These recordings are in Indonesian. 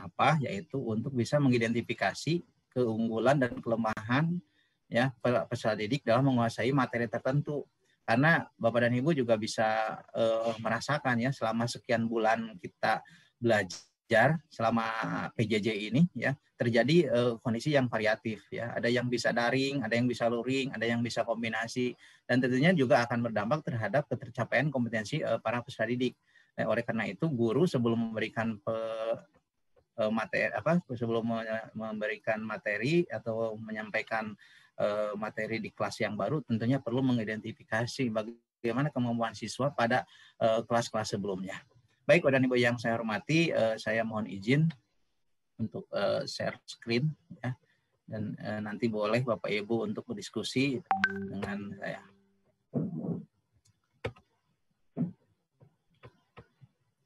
apa? Yaitu untuk bisa mengidentifikasi keunggulan dan kelemahan ya peserta didik dalam menguasai materi tertentu. Karena Bapak dan Ibu juga bisa merasakan ya selama sekian bulan kita belajar selama PJJ ini ya terjadi kondisi yang variatif ya. Ada yang bisa daring, ada yang bisa luring, ada yang bisa kombinasi, dan tentunya juga akan berdampak terhadap ketercapaian kompetensi para peserta didik. Oleh karena itu guru sebelum memberikan memberikan materi atau menyampaikan materi di kelas yang baru tentunya perlu mengidentifikasi bagaimana kemampuan siswa pada kelas-kelas sebelumnya. Baik, dan Ibu yang saya hormati, saya mohon izin untuk share screen ya, dan nanti boleh Bapak Ibu untuk berdiskusi dengan saya.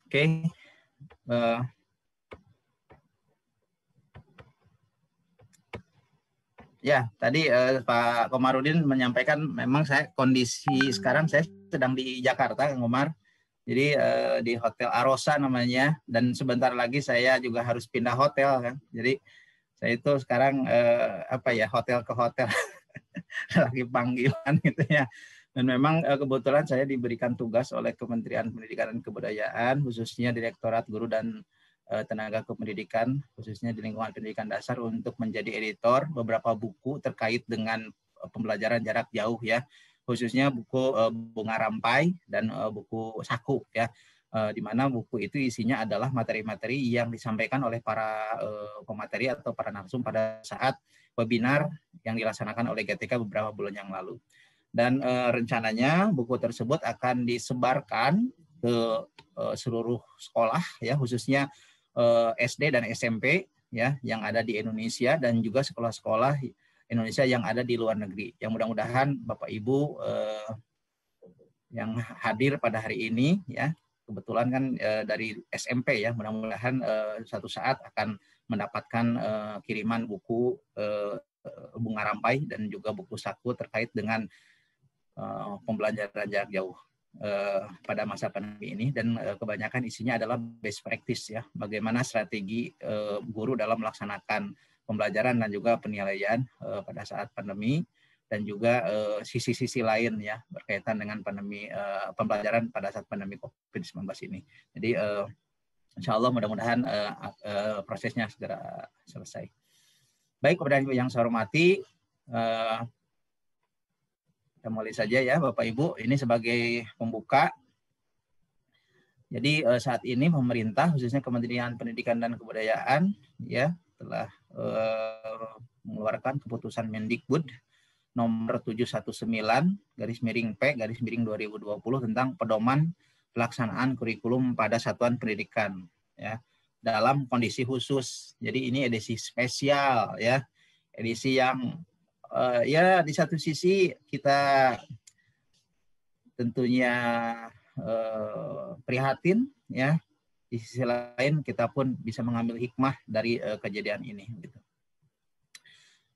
Oke. Ya, tadi Pak Komarudin menyampaikan memang kondisi sekarang saya sedang di Jakarta, Kang Komar. Jadi di Hotel Arosa namanya, dan sebentar lagi saya juga harus pindah hotel kan. Jadi saya itu sekarang hotel ke hotel lagi panggilan gitu ya. Dan memang kebetulan saya diberikan tugas oleh Kementerian Pendidikan dan Kebudayaan, khususnya Direktorat Guru dan Tenaga Kependidikan, khususnya di lingkungan pendidikan dasar, untuk menjadi editor beberapa buku terkait dengan pembelajaran jarak jauh ya, khususnya buku Bunga Rampai dan buku Saku ya, di mana buku itu isinya adalah materi-materi yang disampaikan oleh para pemateri atau para narsum pada saat webinar yang dilaksanakan oleh GTK beberapa bulan yang lalu. Dan rencananya buku tersebut akan disebarkan ke seluruh sekolah ya, khususnya SD dan SMP ya yang ada di Indonesia, dan juga sekolah-sekolah Indonesia yang ada di luar negeri. Yang mudah-mudahan Bapak Ibu yang hadir pada hari ini ya, kebetulan kan dari SMP ya, mudah-mudahan suatu saat akan mendapatkan kiriman buku Bunga Rampai dan juga buku Saku terkait dengan pembelajaran jarak jauh pada masa pandemi ini, dan kebanyakan isinya adalah best practice ya, bagaimana strategi guru dalam melaksanakan pembelajaran dan juga penilaian pada saat pandemi, dan juga sisi-sisi lain ya berkaitan dengan pandemi pembelajaran pada saat pandemi COVID-19 ini. Jadi insya Allah mudah-mudahan prosesnya segera selesai. Baik, kepada yang saya hormati, kita mulai saja ya Bapak Ibu, ini sebagai pembuka. Jadi saat ini pemerintah khususnya Kementerian Pendidikan dan Kebudayaan ya telah mengeluarkan keputusan Mendikbud nomor 719/P/2020 tentang pedoman pelaksanaan kurikulum pada satuan pendidikan ya dalam kondisi khusus. Jadi ini edisi spesial ya, edisi yang ya di satu sisi kita tentunya prihatin ya, di sisi lain kita pun bisa mengambil hikmah dari kejadian ini gitu.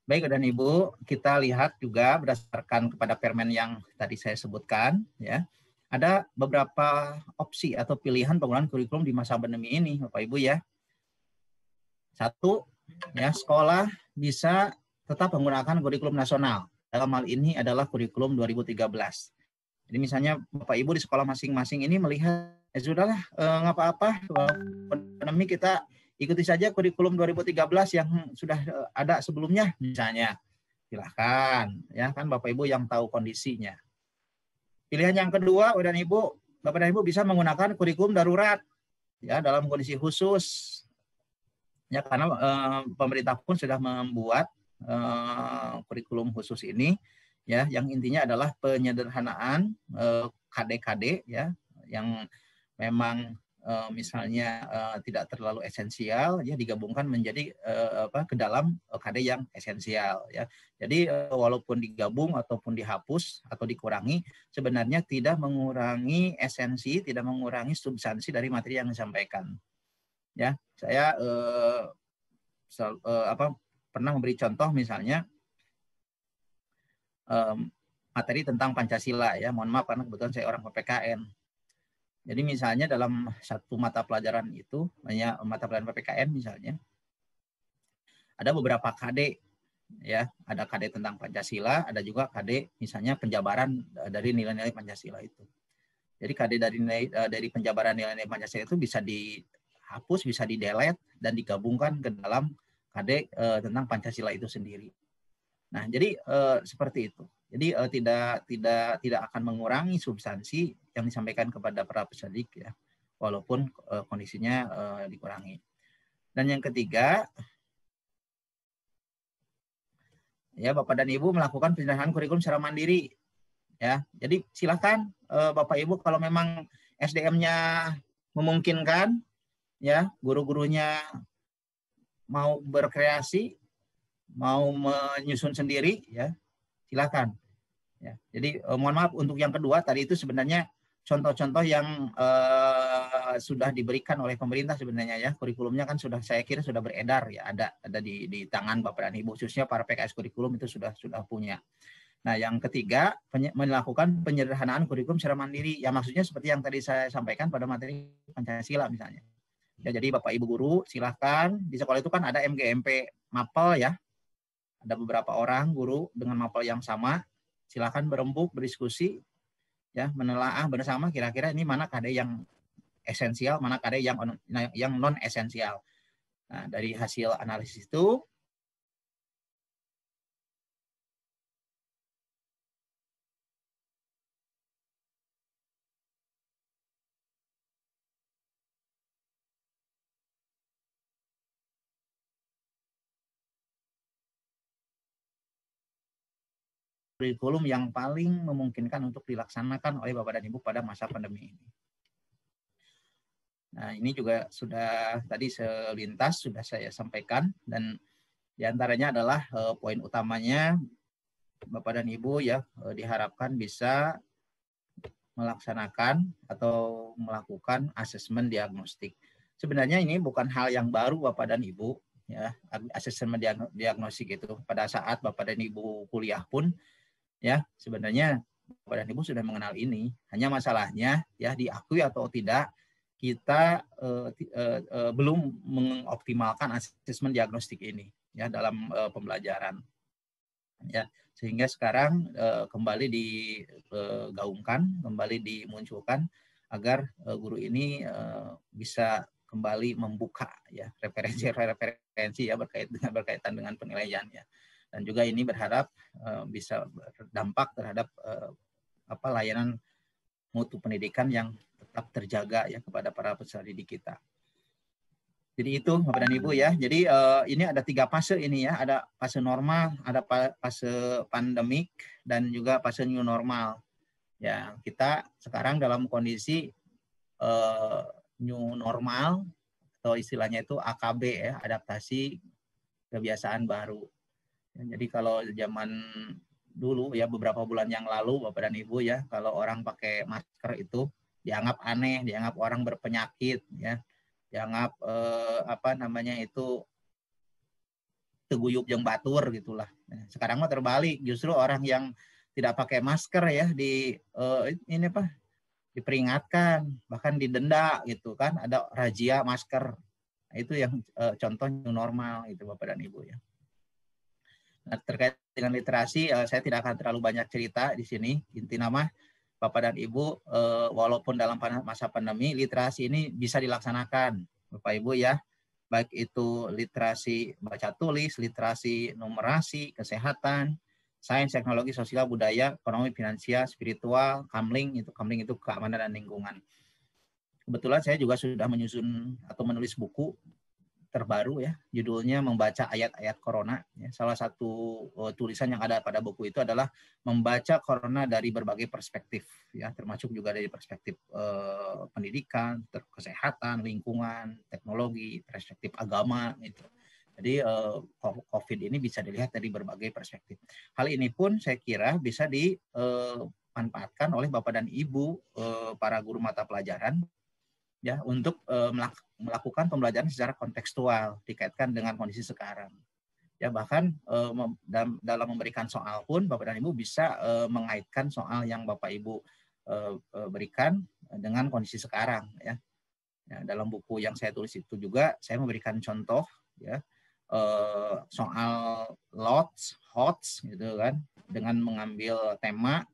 Baik, dan Ibu, kita lihat juga berdasarkan kepada permen yang tadi saya sebutkan ya, ada beberapa opsi atau pilihan penggunaan kurikulum di masa pandemi ini Bapak Ibu ya. Satu ya, sekolah bisa tetap menggunakan kurikulum nasional. Dalam hal ini adalah kurikulum 2013. Jadi misalnya Bapak Ibu di sekolah masing-masing ini melihat, ya sudahlah nggak apa-apa, pandemi kita ikuti saja kurikulum 2013 yang sudah ada sebelumnya misalnya. Silahkan, ya kan Bapak Ibu yang tahu kondisinya. Pilihan yang kedua, Bapak dan Ibu bisa menggunakan kurikulum darurat ya dalam kondisi khusus. Ya karena pemerintah pun sudah membuat kurikulum khusus ini ya, yang intinya adalah penyederhanaan KD-KD ya, yang memang misalnya tidak terlalu esensial ya digabungkan menjadi ke dalam KD yang esensial ya. Jadi walaupun digabung ataupun dihapus atau dikurangi, sebenarnya tidak mengurangi esensi, tidak mengurangi substansi dari materi yang disampaikan. Ya, saya pernah memberi contoh misalnya materi tentang Pancasila ya. Mohon maaf karena kebetulan saya orang PPKN. Jadi misalnya dalam satu mata pelajaran itu, mata pelajaran PPKN misalnya, ada beberapa KD, ya, ada KD tentang Pancasila, ada juga KD misalnya penjabaran dari nilai-nilai Pancasila itu. Jadi KD dari penjabaran nilai-nilai Pancasila itu bisa dihapus, bisa di-delete dan digabungkan ke dalam KD tentang Pancasila itu sendiri. Nah, jadi seperti itu. Jadi tidak akan mengurangi substansi yang disampaikan kepada para peserta didik, ya, walaupun kondisinya dikurangi. Dan yang ketiga, ya, Bapak dan Ibu melakukan penyederhanaan kurikulum secara mandiri, ya. Jadi silakan Bapak Ibu kalau memang SDM-nya memungkinkan, ya, guru-gurunya mau berkreasi, mau menyusun sendiri, ya, silakan. Ya, jadi mohon maaf untuk yang kedua tadi itu sebenarnya contoh-contoh yang sudah diberikan oleh pemerintah sebenarnya, ya, kurikulumnya kan saya kira sudah beredar, ya, ada di tangan Bapak dan Ibu, khususnya para PKS kurikulum itu sudah punya. Nah, yang ketiga, melakukan penyederhanaan kurikulum secara mandiri. Ya, maksudnya seperti yang tadi saya sampaikan pada materi Pancasila misalnya. Ya, jadi Bapak Ibu guru silahkan, di sekolah itu kan ada MGMP mapel, ya. Ada beberapa orang guru dengan mapel yang sama, silakan berembuk, berdiskusi, ya, menelaah bersama kira-kira ini mana KD yang esensial, mana KD yang non esensial. Nah, dari hasil analisis itu kurikulum yang paling memungkinkan untuk dilaksanakan oleh Bapak dan Ibu pada masa pandemi ini. Nah, ini juga sudah tadi selintas sudah saya sampaikan, dan diantaranya adalah poin utamanya Bapak dan Ibu, ya, diharapkan bisa melaksanakan atau melakukan asesmen diagnostik. Sebenarnya ini bukan hal yang baru Bapak dan Ibu, ya, asesmen diagnostik itu pada saat Bapak dan Ibu kuliah pun, ya, sebenarnya Bapak dan Ibu sudah mengenal ini. Hanya masalahnya, ya, diakui atau tidak, kita belum mengoptimalkan asesmen diagnostik ini, ya, dalam pembelajaran, ya, sehingga sekarang kembali digaungkan, kembali dimunculkan agar guru ini bisa kembali membuka, ya, referensi ya berkaitan dengan penilaiannya, dan juga ini berharap bisa berdampak terhadap layanan mutu pendidikan yang tetap terjaga, ya, kepada para peserta didik kita. Jadi itu Bapak dan Ibu, ya. Jadi ini ada 3 fase ini, ya. Ada fase normal, ada fase pandemik, dan juga fase new normal. Ya, kita sekarang dalam kondisi new normal atau istilahnya itu AKB, ya, adaptasi kebiasaan baru. Ya, jadi kalau zaman dulu, ya, beberapa bulan yang lalu Bapak dan Ibu, ya, kalau orang pakai masker itu dianggap aneh, dianggap orang berpenyakit, ya. Dianggap teguyup jeung batur gitulah. Sekarang mah terbalik, justru orang yang tidak pakai masker, ya, diperingatkan, bahkan didenda gitu kan, ada razia masker. Nah, itu yang contoh new normal itu Bapak dan Ibu, ya. Nah, terkait dengan literasi, saya tidak akan terlalu banyak cerita di sini. Inti nama Bapak dan Ibu, walaupun dalam masa pandemi, literasi ini bisa dilaksanakan, Bapak Ibu, ya. Baik itu literasi baca tulis, literasi numerasi, kesehatan, sains, teknologi, sosial, budaya, ekonomi, finansial, spiritual, kamling itu keamanan dan lingkungan. Kebetulan saya juga sudah menyusun atau menulis buku terbaru, ya, judulnya Membaca Ayat-Ayat Corona, ya. Salah satu tulisan yang ada pada buku itu adalah membaca corona dari berbagai perspektif, ya, termasuk juga dari perspektif pendidikan, kesehatan, lingkungan, teknologi, perspektif agama gitu. Jadi COVID ini bisa dilihat dari berbagai perspektif. Hal ini pun saya kira bisa dimanfaatkan oleh Bapak dan Ibu para guru mata pelajaran, ya, untuk melakukan pembelajaran secara kontekstual dikaitkan dengan kondisi sekarang. Ya, bahkan dalam memberikan soal pun Bapak dan Ibu bisa mengaitkan soal yang Bapak Ibu berikan dengan kondisi sekarang ya. Ya, dalam buku yang saya tulis itu juga saya memberikan contoh ya soal HOTS gitu kan, dengan mengambil tema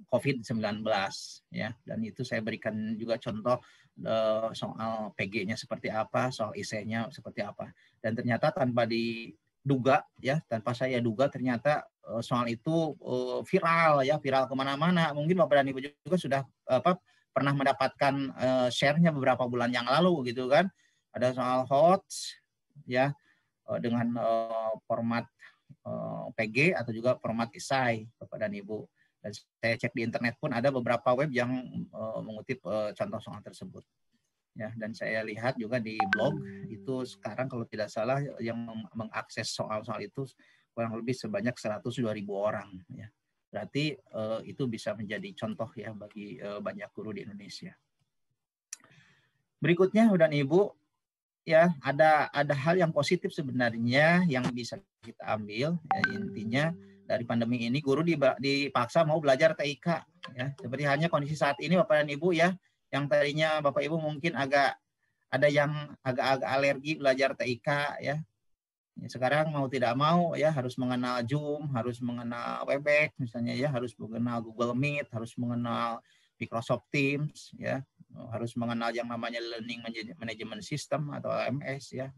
COVID-19 ya, dan itu saya berikan juga contoh soal PG-nya seperti apa, soal IC-nya seperti apa, dan ternyata tanpa diduga ya, tanpa saya duga ternyata soal itu viral ya, viral kemana-mana. Mungkin Bapak dan Ibu juga sudah pernah mendapatkan share-nya beberapa bulan yang lalu gitu kan, ada soal HOTS ya dengan format PG atau juga format esai Bapak dan Ibu. Dan saya cek di internet pun ada beberapa web yang mengutip contoh soal tersebut. Ya, dan saya lihat juga di blog itu sekarang kalau tidak salah yang mengakses soal-soal itu kurang lebih sebanyak 102.000 orang. Ya. Berarti itu bisa menjadi contoh ya bagi banyak guru di Indonesia. Berikutnya, dan Ibu, ya ada hal yang positif sebenarnya yang bisa kita ambil. Ya, intinya dari pandemi ini guru dipaksa mau belajar TIK. Ya, seperti hanya kondisi saat ini Bapak dan Ibu ya, yang tadinya Bapak Ibu mungkin agak alergi belajar TIK ya. Sekarang mau tidak mau ya harus mengenal Zoom, harus mengenal Webex misalnya ya, harus mengenal Google Meet, harus mengenal Microsoft Teams ya, harus mengenal yang namanya Learning Management System atau LMS ya,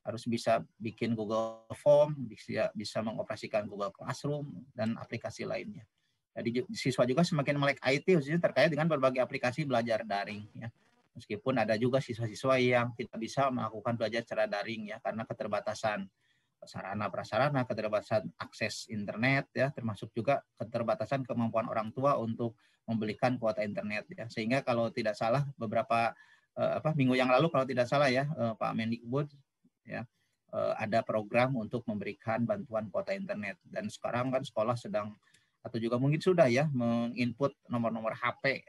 harus bisa bikin Google Form, bisa mengoperasikan Google Classroom dan aplikasi lainnya. Jadi siswa juga semakin melek IT khususnya terkait dengan berbagai aplikasi belajar daring ya. Meskipun ada juga siswa-siswa yang tidak bisa melakukan belajar secara daring ya karena keterbatasan sarana prasarana, keterbatasan akses internet ya, termasuk juga keterbatasan kemampuan orang tua untuk membelikan kuota internet ya. Sehingga kalau tidak salah beberapa minggu yang lalu kalau tidak salah ya Pak Mendikbud ya ada program untuk memberikan bantuan kuota internet, dan sekarang kan sekolah sedang atau juga mungkin sudah ya menginput nomor-nomor HP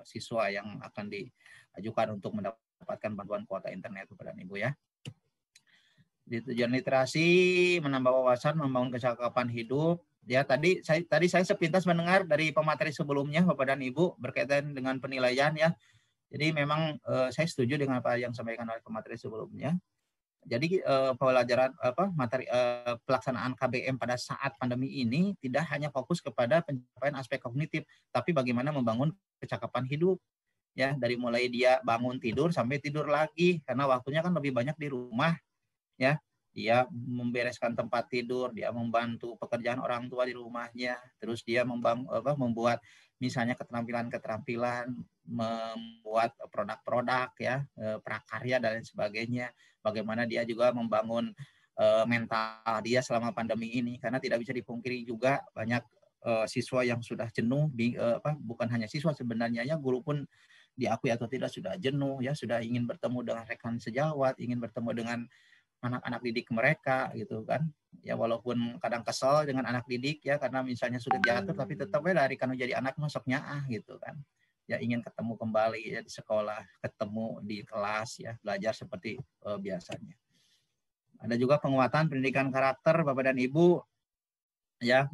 siswa yang akan diajukan untuk mendapatkan bantuan kuota internet kepada Ibu ya. Di tujuan literasi, menambah wawasan, membangun kecakapan hidup. Ya tadi saya sepintas mendengar dari pemateri sebelumnya Bapak dan Ibu berkaitan dengan penilaian ya. Jadi memang saya setuju dengan apa yang disampaikan oleh pemateri sebelumnya. Jadi pelajaran pelaksanaan KBM pada saat pandemi ini tidak hanya fokus kepada pencapaian aspek kognitif, tapi bagaimana membangun kecakapan hidup ya, dari mulai dia bangun tidur sampai tidur lagi, karena waktunya kan lebih banyak di rumah ya. Dia membereskan tempat tidur, dia membantu pekerjaan orang tua di rumahnya, terus dia membuat misalnya keterampilan-keterampilan, membuat produk-produk ya, prakarya dan lain sebagainya. Bagaimana dia juga membangun mental dia selama pandemi ini, karena tidak bisa dipungkiri juga banyak siswa yang sudah jenuh, bukan hanya siswa sebenarnya ya, guru pun diakui atau tidak sudah jenuh ya, sudah ingin bertemu dengan rekan sejawat, ingin bertemu dengan anak-anak didik mereka gitu kan ya, walaupun kadang kesel dengan anak didik ya karena misalnya sudah diatur, tapi tetapnya dari kan jadi anak masuknya gitu kan ya, ingin ketemu kembali ya di sekolah, ketemu di kelas ya, belajar seperti biasanya. Ada juga penguatan pendidikan karakter Bapak dan Ibu ya,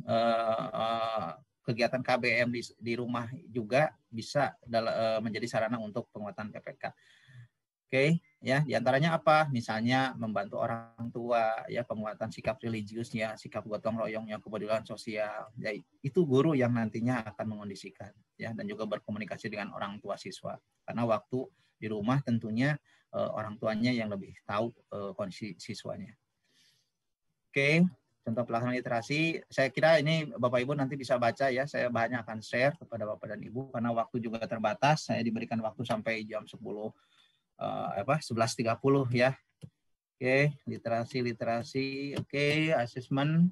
kegiatan KBM di rumah juga bisa menjadi sarana untuk penguatan PPK. Oke, ya diantaranya apa? Misalnya membantu orang tua, ya penguatan sikap religiusnya, sikap gotong royongnya, kepedulian sosial. Ya, itu guru yang nantinya akan mengondisikan, ya, dan juga berkomunikasi dengan orang tua siswa. Karena waktu di rumah tentunya orang tuanya yang lebih tahu kondisi siswanya. Oke, contoh pelaksanaan literasi. Saya kira ini Bapak Ibu nanti bisa baca ya. Saya banyak akan share kepada Bapak dan Ibu karena waktu juga terbatas. Saya diberikan waktu sampai jam 11.30 ya. Oke, literasi. Oke, asesmen.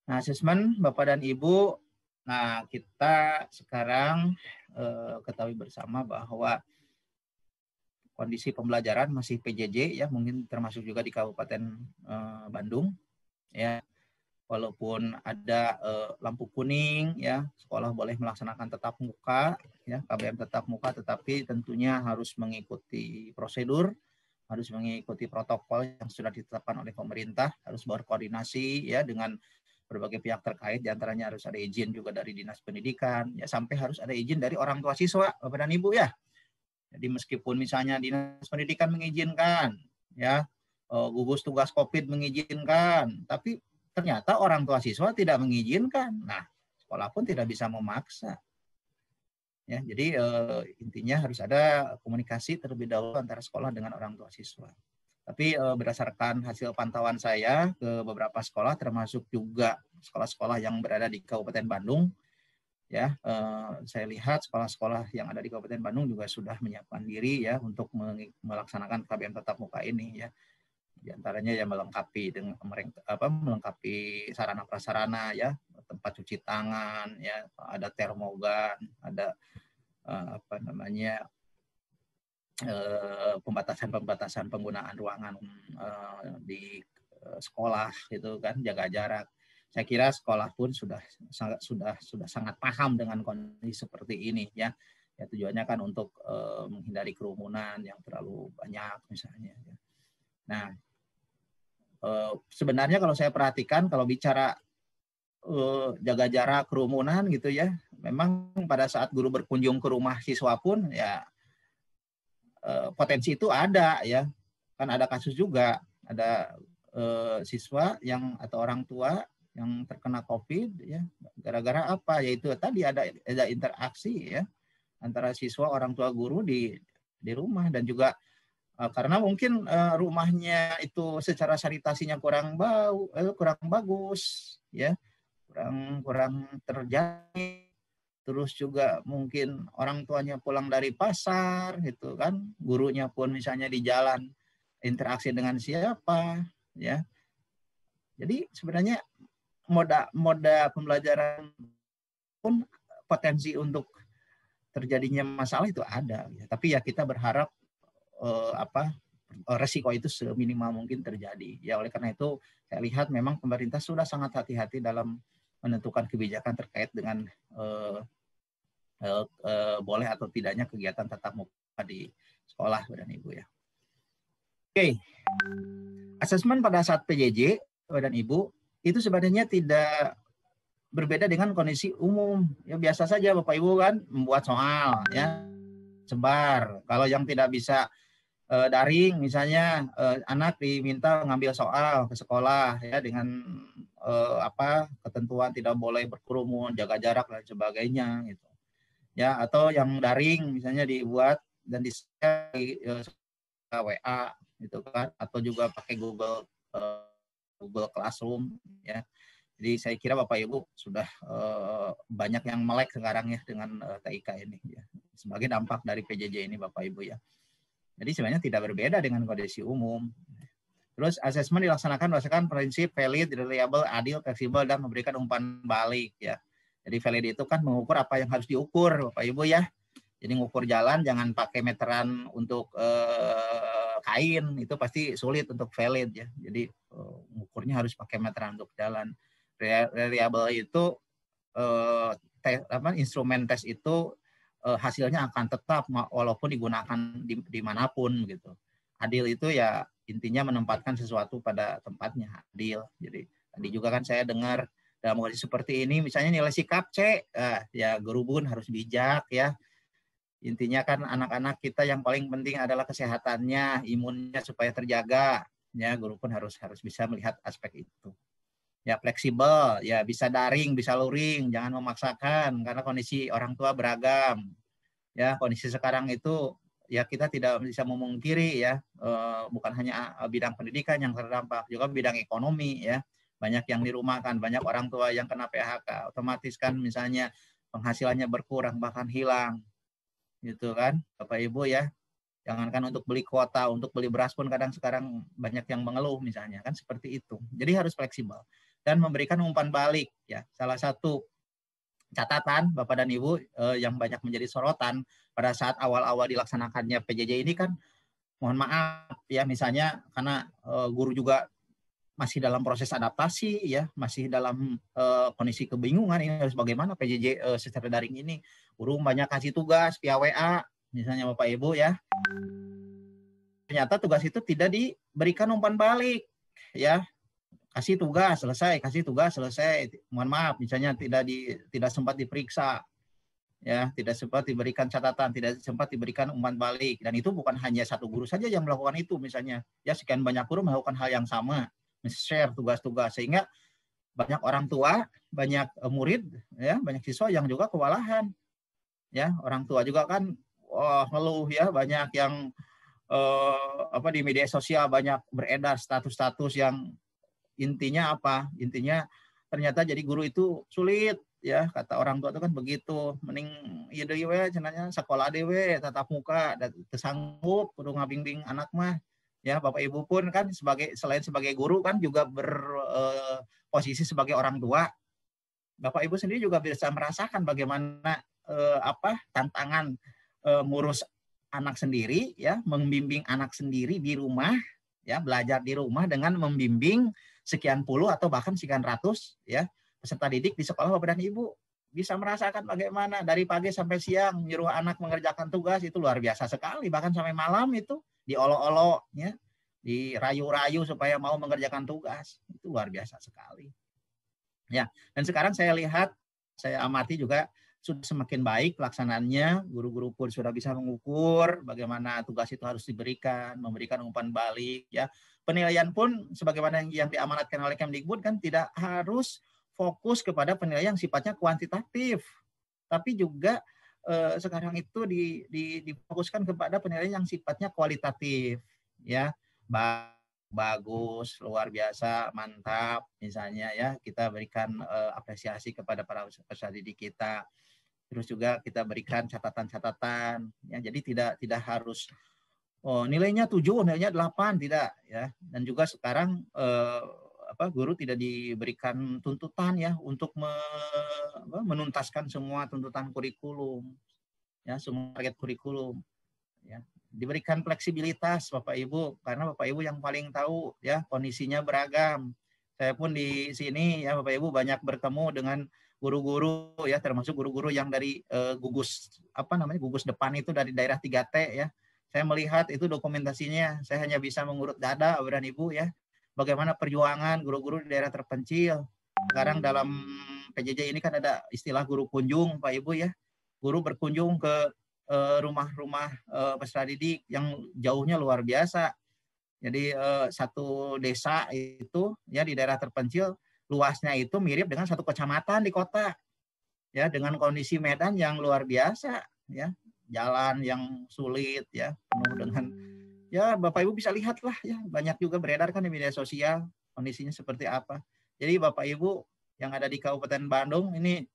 Nah, asesmen Bapak dan Ibu. Nah, kita sekarang ketahui bersama bahwa kondisi pembelajaran masih PJJ ya, mungkin termasuk juga di Kabupaten Bandung ya. Walaupun ada lampu kuning ya, sekolah boleh melaksanakan tatap muka ya, KBM tatap muka, tetapi tentunya harus mengikuti prosedur, harus mengikuti protokol yang sudah ditetapkan oleh pemerintah, harus berkoordinasi ya dengan berbagai pihak terkait, diantaranya harus ada izin juga dari Dinas Pendidikan, ya sampai harus ada izin dari orang tua siswa, Bapak dan Ibu ya. Jadi meskipun misalnya Dinas Pendidikan mengizinkan, ya gugus tugas COVID mengizinkan, tapi ternyata orang tua siswa tidak mengizinkan. Nah, sekolah pun tidak bisa memaksa. Ya, jadi intinya harus ada komunikasi terlebih dahulu antara sekolah dengan orang tua siswa. Tapi berdasarkan hasil pantauan saya ke beberapa sekolah, termasuk juga sekolah-sekolah yang berada di Kabupaten Bandung, ya saya lihat sekolah-sekolah yang ada di Kabupaten Bandung juga sudah menyiapkan diri ya untuk melaksanakan KBM tatap muka ini ya. Di antaranya ya melengkapi dengan melengkapi sarana prasarana ya, tempat cuci tangan ya, ada termogan, ada pembatasan penggunaan ruangan di sekolah gitu kan, jaga jarak. Saya kira sekolah pun sudah sangat paham dengan kondisi seperti ini ya. Ya tujuannya kan untuk menghindari kerumunan yang terlalu banyak misalnya. Ya. Nah sebenarnya kalau saya perhatikan kalau bicara jaga jarak kerumunan gitu ya, memang pada saat guru berkunjung ke rumah siswa pun ya potensi itu ada ya, kan ada kasus juga ada siswa yang atau orang tua yang terkena COVID ya gara-gara apa, yaitu tadi ada interaksi ya antara siswa, orang tua, guru di rumah, dan juga karena mungkin rumahnya itu secara sanitasinya kurang bagus ya, kurang terjaga. Terus juga mungkin orang tuanya pulang dari pasar gitu kan, gurunya pun misalnya di jalan interaksi dengan siapa ya. Jadi sebenarnya moda pembelajaran pun potensi untuk terjadinya masalah itu ada ya. Tapi ya kita berharap resiko itu seminimal mungkin terjadi ya. Oleh karena itu saya lihat memang pemerintah sudah sangat hati-hati dalam menentukan kebijakan terkait dengan boleh atau tidaknya kegiatan tatap muka di sekolah dan Ibu ya. Oke. Asesmen pada saat PJJ dan Ibu itu sebenarnya tidak berbeda dengan kondisi umum. Ya biasa saja Bapak Ibu kan membuat soal ya, sebar. Kalau yang tidak bisa daring misalnya anak diminta ngambil soal ke sekolah ya dengan ketentuan tidak boleh berkerumun, jaga jarak dan sebagainya gitu. Ya, atau yang daring misalnya dibuat dan di-share di WA gitu kan, atau juga pakai Google Classroom ya. Jadi saya kira Bapak Ibu sudah banyak yang melek sekarang ya dengan TIK ini ya, sebagai dampak dari PJJ ini Bapak Ibu ya. Jadi sebenarnya tidak berbeda dengan kondisi umum. Terus asesmen dilaksanakan berdasarkan prinsip valid, reliable, adil, fleksibel, dan memberikan umpan balik ya. Jadi valid itu kan mengukur apa yang harus diukur Bapak Ibu ya. Jadi ngukur jalan jangan pakai meteran untuk kain, itu pasti sulit untuk valid ya. Jadi ngukurnya harus pakai meteran untuk jalan. Reliable itu instrumen tes itu hasilnya akan tetap walaupun digunakan dimanapun gitu. Adil itu ya intinya menempatkan sesuatu pada tempatnya, adil. Jadi tadi juga kan saya dengar dalam kondisi seperti ini misalnya nilai sikap C, ya guru pun harus bijak ya. Intinya kan anak-anak kita yang paling penting adalah kesehatannya, imunnya supaya terjaga. Ya guru pun harus bisa melihat aspek itu. Ya fleksibel, ya bisa daring, bisa luring, jangan memaksakan karena kondisi orang tua beragam. Ya kondisi sekarang itu ya kita tidak bisa memungkiri ya, bukan hanya bidang pendidikan yang terdampak, juga bidang ekonomi ya. Banyak yang dirumahkan, banyak orang tua yang kena PHK, otomatis kan misalnya penghasilannya berkurang bahkan hilang, gitu kan, Bapak Ibu ya. Jangankan untuk beli kuota, untuk beli beras pun kadang sekarang banyak yang mengeluh misalnya kan seperti itu. Jadi harus fleksibel dan memberikan umpan balik ya. Salah satu catatan Bapak dan Ibu yang banyak menjadi sorotan pada saat awal-awal dilaksanakannya PJJ ini kan, mohon maaf ya misalnya karena guru juga masih dalam proses adaptasi ya, masih dalam kondisi kebingungan ini harus bagaimana PJJ secara daring ini. Guru banyak kasih tugas via WA misalnya Bapak Ibu ya. Ternyata tugas itu tidak diberikan umpan balik ya. kasih tugas selesai, mohon maaf misalnya tidak sempat diperiksa, ya, tidak sempat diberikan catatan, tidak sempat diberikan umpan balik, dan itu bukan hanya satu guru saja yang melakukan itu, misalnya ya sekian banyak guru melakukan hal yang sama, share tugas-tugas, sehingga banyak orang tua, banyak murid, ya, banyak siswa yang juga kewalahan, ya, orang tua juga kan ngeluh, ya, banyak yang di media sosial banyak beredar status-status yang intinya apa? Intinya ternyata jadi guru itu sulit, ya, kata orang tua itu kan begitu. Mending ieu deui we cenanya sekolah dewe tatap muka, dan tersanggup kudu ngabimbing anak mah. Ya, Bapak Ibu pun kan selain sebagai guru kan juga berposisi sebagai orang tua. Bapak Ibu sendiri juga bisa merasakan bagaimana tantangan ngurus anak sendiri, ya, membimbing anak sendiri di rumah, ya, belajar di rumah dengan membimbing sekian puluh atau bahkan sekian ratus, ya, peserta didik di sekolah Bapak dan Ibu. Bisa merasakan bagaimana dari pagi sampai siang menyuruh anak mengerjakan tugas, itu luar biasa sekali, bahkan sampai malam itu diolok-olok, ya, dirayu-rayu supaya mau mengerjakan tugas, itu luar biasa sekali. Ya, dan sekarang saya lihat, saya amati juga sudah semakin baik pelaksanaannya, guru-guru pun sudah bisa mengukur bagaimana tugas itu harus diberikan, memberikan umpan balik, ya. Penilaian pun sebagaimana yang diamanatkan oleh Kemdikbud kan tidak harus fokus kepada penilaian yang sifatnya kuantitatif, tapi juga sekarang itu difokuskan kepada penilaian yang sifatnya kualitatif, ya. Bagus, luar biasa, mantap, misalnya, ya, kita berikan apresiasi kepada para peserta didik kita. Terus juga kita berikan catatan-catatan, ya, jadi tidak harus nilainya 7, nilainya 8, tidak, ya. Dan juga sekarang guru tidak diberikan tuntutan, ya, untuk menuntaskan semua tuntutan kurikulum, ya, semua target kurikulum, ya. Diberikan fleksibilitas Bapak Ibu, karena Bapak Ibu yang paling tahu, ya, kondisinya beragam. Saya pun di sini, ya, Bapak Ibu banyak bertemu dengan guru-guru, ya, termasuk guru-guru yang dari gugus depan itu dari daerah 3T, ya. Saya melihat itu dokumentasinya, saya hanya bisa mengurut dada Bapak dan Ibu, ya. Bagaimana perjuangan guru-guru di daerah terpencil. Sekarang dalam PJJ ini kan ada istilah guru kunjung Pak Ibu, ya. Guru berkunjung ke rumah-rumah peserta didik yang jauhnya luar biasa. Jadi satu desa itu, ya, di daerah terpencil luasnya itu mirip dengan satu kecamatan di kota, ya, dengan kondisi medan yang luar biasa, ya, jalan yang sulit, ya, penuh dengan, ya, Bapak Ibu bisa lihatlah, ya, banyak juga beredar kan di media sosial kondisinya seperti apa. Jadi Bapak Ibu yang ada di Kabupaten Bandung ini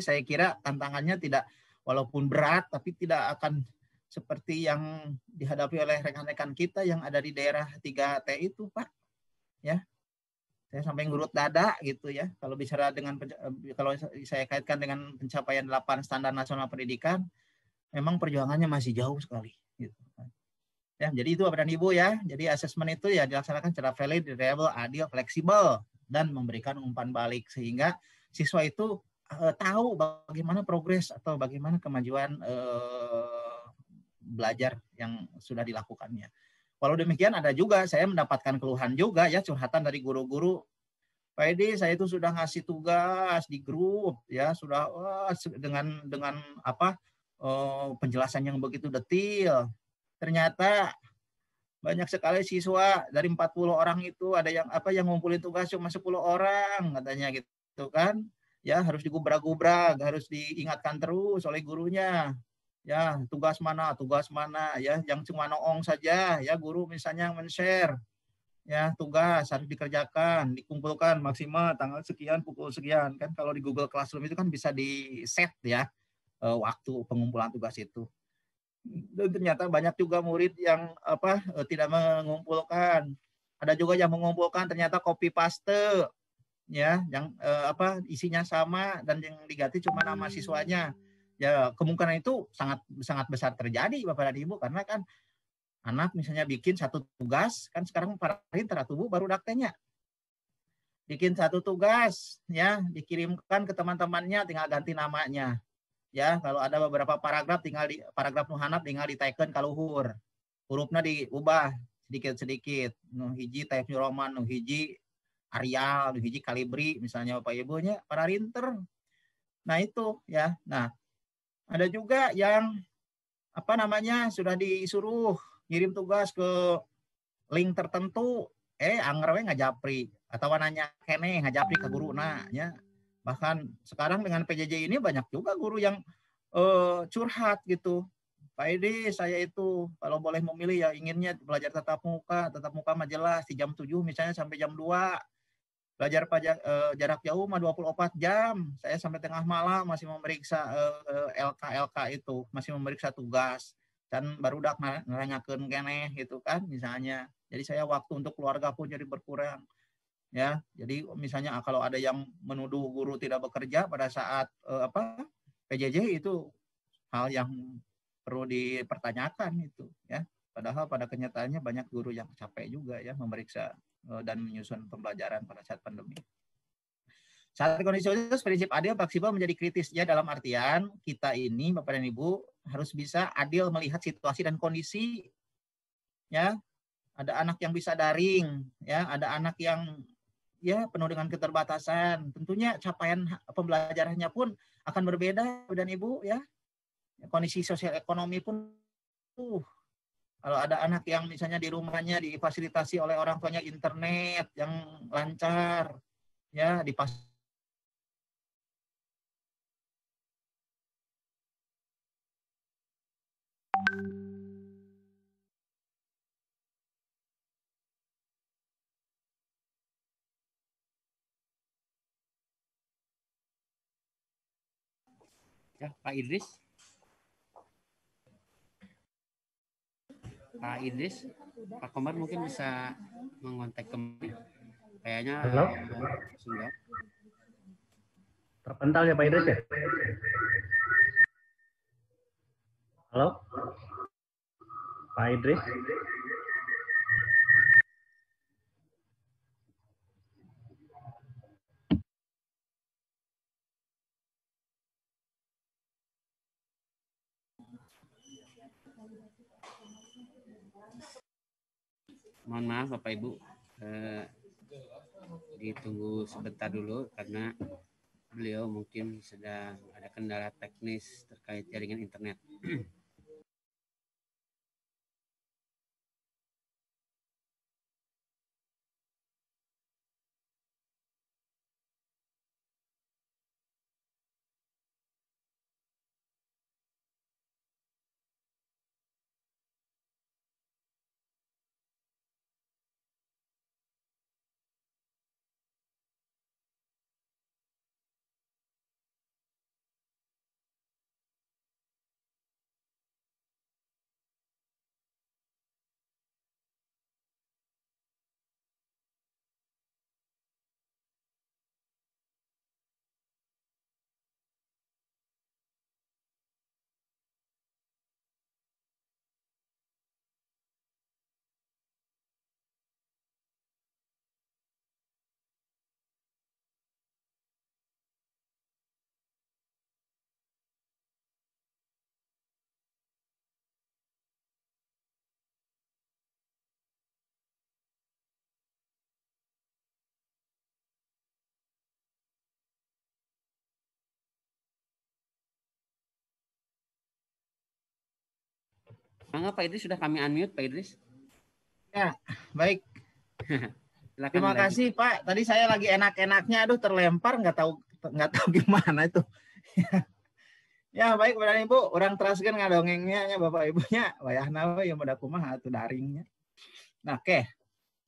saya kira tantangannya tidak, walaupun berat, tapi tidak akan seperti yang dihadapi oleh rekan-rekan kita yang ada di daerah 3T itu, Pak. Ya, saya sampai ngurut dada gitu, ya. Kalau bicara kalau saya kaitkan dengan pencapaian 8 standar nasional pendidikan, memang perjuangannya masih jauh sekali. Gitu. Ya, jadi itu Bapak dan Ibu, ya. Jadi asesmen itu, ya, dilaksanakan secara valid, reliable, adil, fleksibel, dan memberikan umpan balik sehingga siswa itu tahu bagaimana progres atau bagaimana kemajuan belajar yang sudah dilakukannya. Walau demikian ada juga saya mendapatkan keluhan juga, ya, curhatan dari guru-guru. Pak Edi, saya itu sudah ngasih tugas di grup, ya, sudah dengan penjelasan yang begitu detail. Ternyata banyak sekali siswa dari 40 orang itu ada yang ngumpulin tugas cuma 10 orang katanya gitu kan. Ya, harus digubrak-gubrak, harus diingatkan terus oleh gurunya. Ya, tugas mana, ya, yang cuma noong saja, ya, guru misalnya men-share, ya, tugas harus dikerjakan, dikumpulkan maksimal tanggal sekian, pukul sekian, kan kalau di Google Classroom itu kan bisa di-set, ya, waktu pengumpulan tugas itu. Dan ternyata banyak juga murid yang tidak mengumpulkan. Ada juga yang mengumpulkan ternyata copy paste, ya, yang isinya sama dan yang diganti cuma nama siswanya. Ya, kemungkinan itu sangat besar terjadi Bapak dan Ibu, karena kan anak misalnya bikin satu tugas, kan sekarang para printer atau Bu baru daktenya. Bikin satu tugas, ya, dikirimkan ke teman-temannya, tinggal ganti namanya. Ya, kalau ada beberapa paragraf tinggal paragraf nu handap tinggal diteken ka luhur. Hurufnya diubah sedikit-sedikit. Nu hiji Times New Roman, nu hiji Arial, nu hiji Calibri misalnya Bapak Ibunya para rinter. Nah itu ya. Nah ada juga yang apa namanya sudah disuruh ngirim tugas ke link tertentu, anger we ngajapri atau nanya kene ngajapri ke guru nya. Bahkan sekarang dengan PJJ ini banyak juga guru yang curhat gitu. Pak Edi, saya itu kalau boleh memilih ya inginnya belajar tatap muka mah jelas di jam 7 misalnya sampai jam 2. Belajar jarak jauh mah 24 jam. Saya sampai tengah malam masih memeriksa LK itu, masih memeriksa tugas. Dan baru udah nanyakeun keneh gitu kan misalnya. Jadi saya waktu untuk keluarga pun jadi berkurang. Ya, jadi misalnya kalau ada yang menuduh guru tidak bekerja pada saat PJJ itu hal yang perlu dipertanyakan itu ya. Padahal pada kenyataannya banyak guru yang capek juga ya memeriksa dan menyusun pembelajaran pada saat pandemi. Saat kondisi khusus, prinsip adil fleksibel menjadi kritis ya, dalam artian kita ini Bapak dan Ibu harus bisa adil melihat situasi dan kondisi ya. Ada anak yang bisa daring ya, ada anak yang ya penuh dengan keterbatasan. Tentunya capaian pembelajarannya pun akan berbeda dan Ibu ya. Kondisi sosial ekonomi pun kalau ada anak yang misalnya di rumahnya difasilitasi oleh orang tuanya internet yang lancar ya ya Pak Idris. Pak Idris, Pak Komar mungkin bisa mengontak kembali. Kayaknya sudah terpental ya Pak Idris ya. Halo, Pak Idris. mohon maaf Bapak Ibu, ditunggu sebentar dulu karena beliau mungkin sedang ada kendala teknis terkait jaringan internet. Mangga Pak Idris, sudah kami unmute Pak Idris. Ya, baik. Terima kasih Pak. Tadi saya lagi enak-enaknya, aduh terlempar nggak tahu gimana itu. Ya baik Bapak Ibu, orang teraskan ngadongengnya ya Bapak Ibunya, wayahna we yang pada kumaha atuh daringnya. Nah, oke.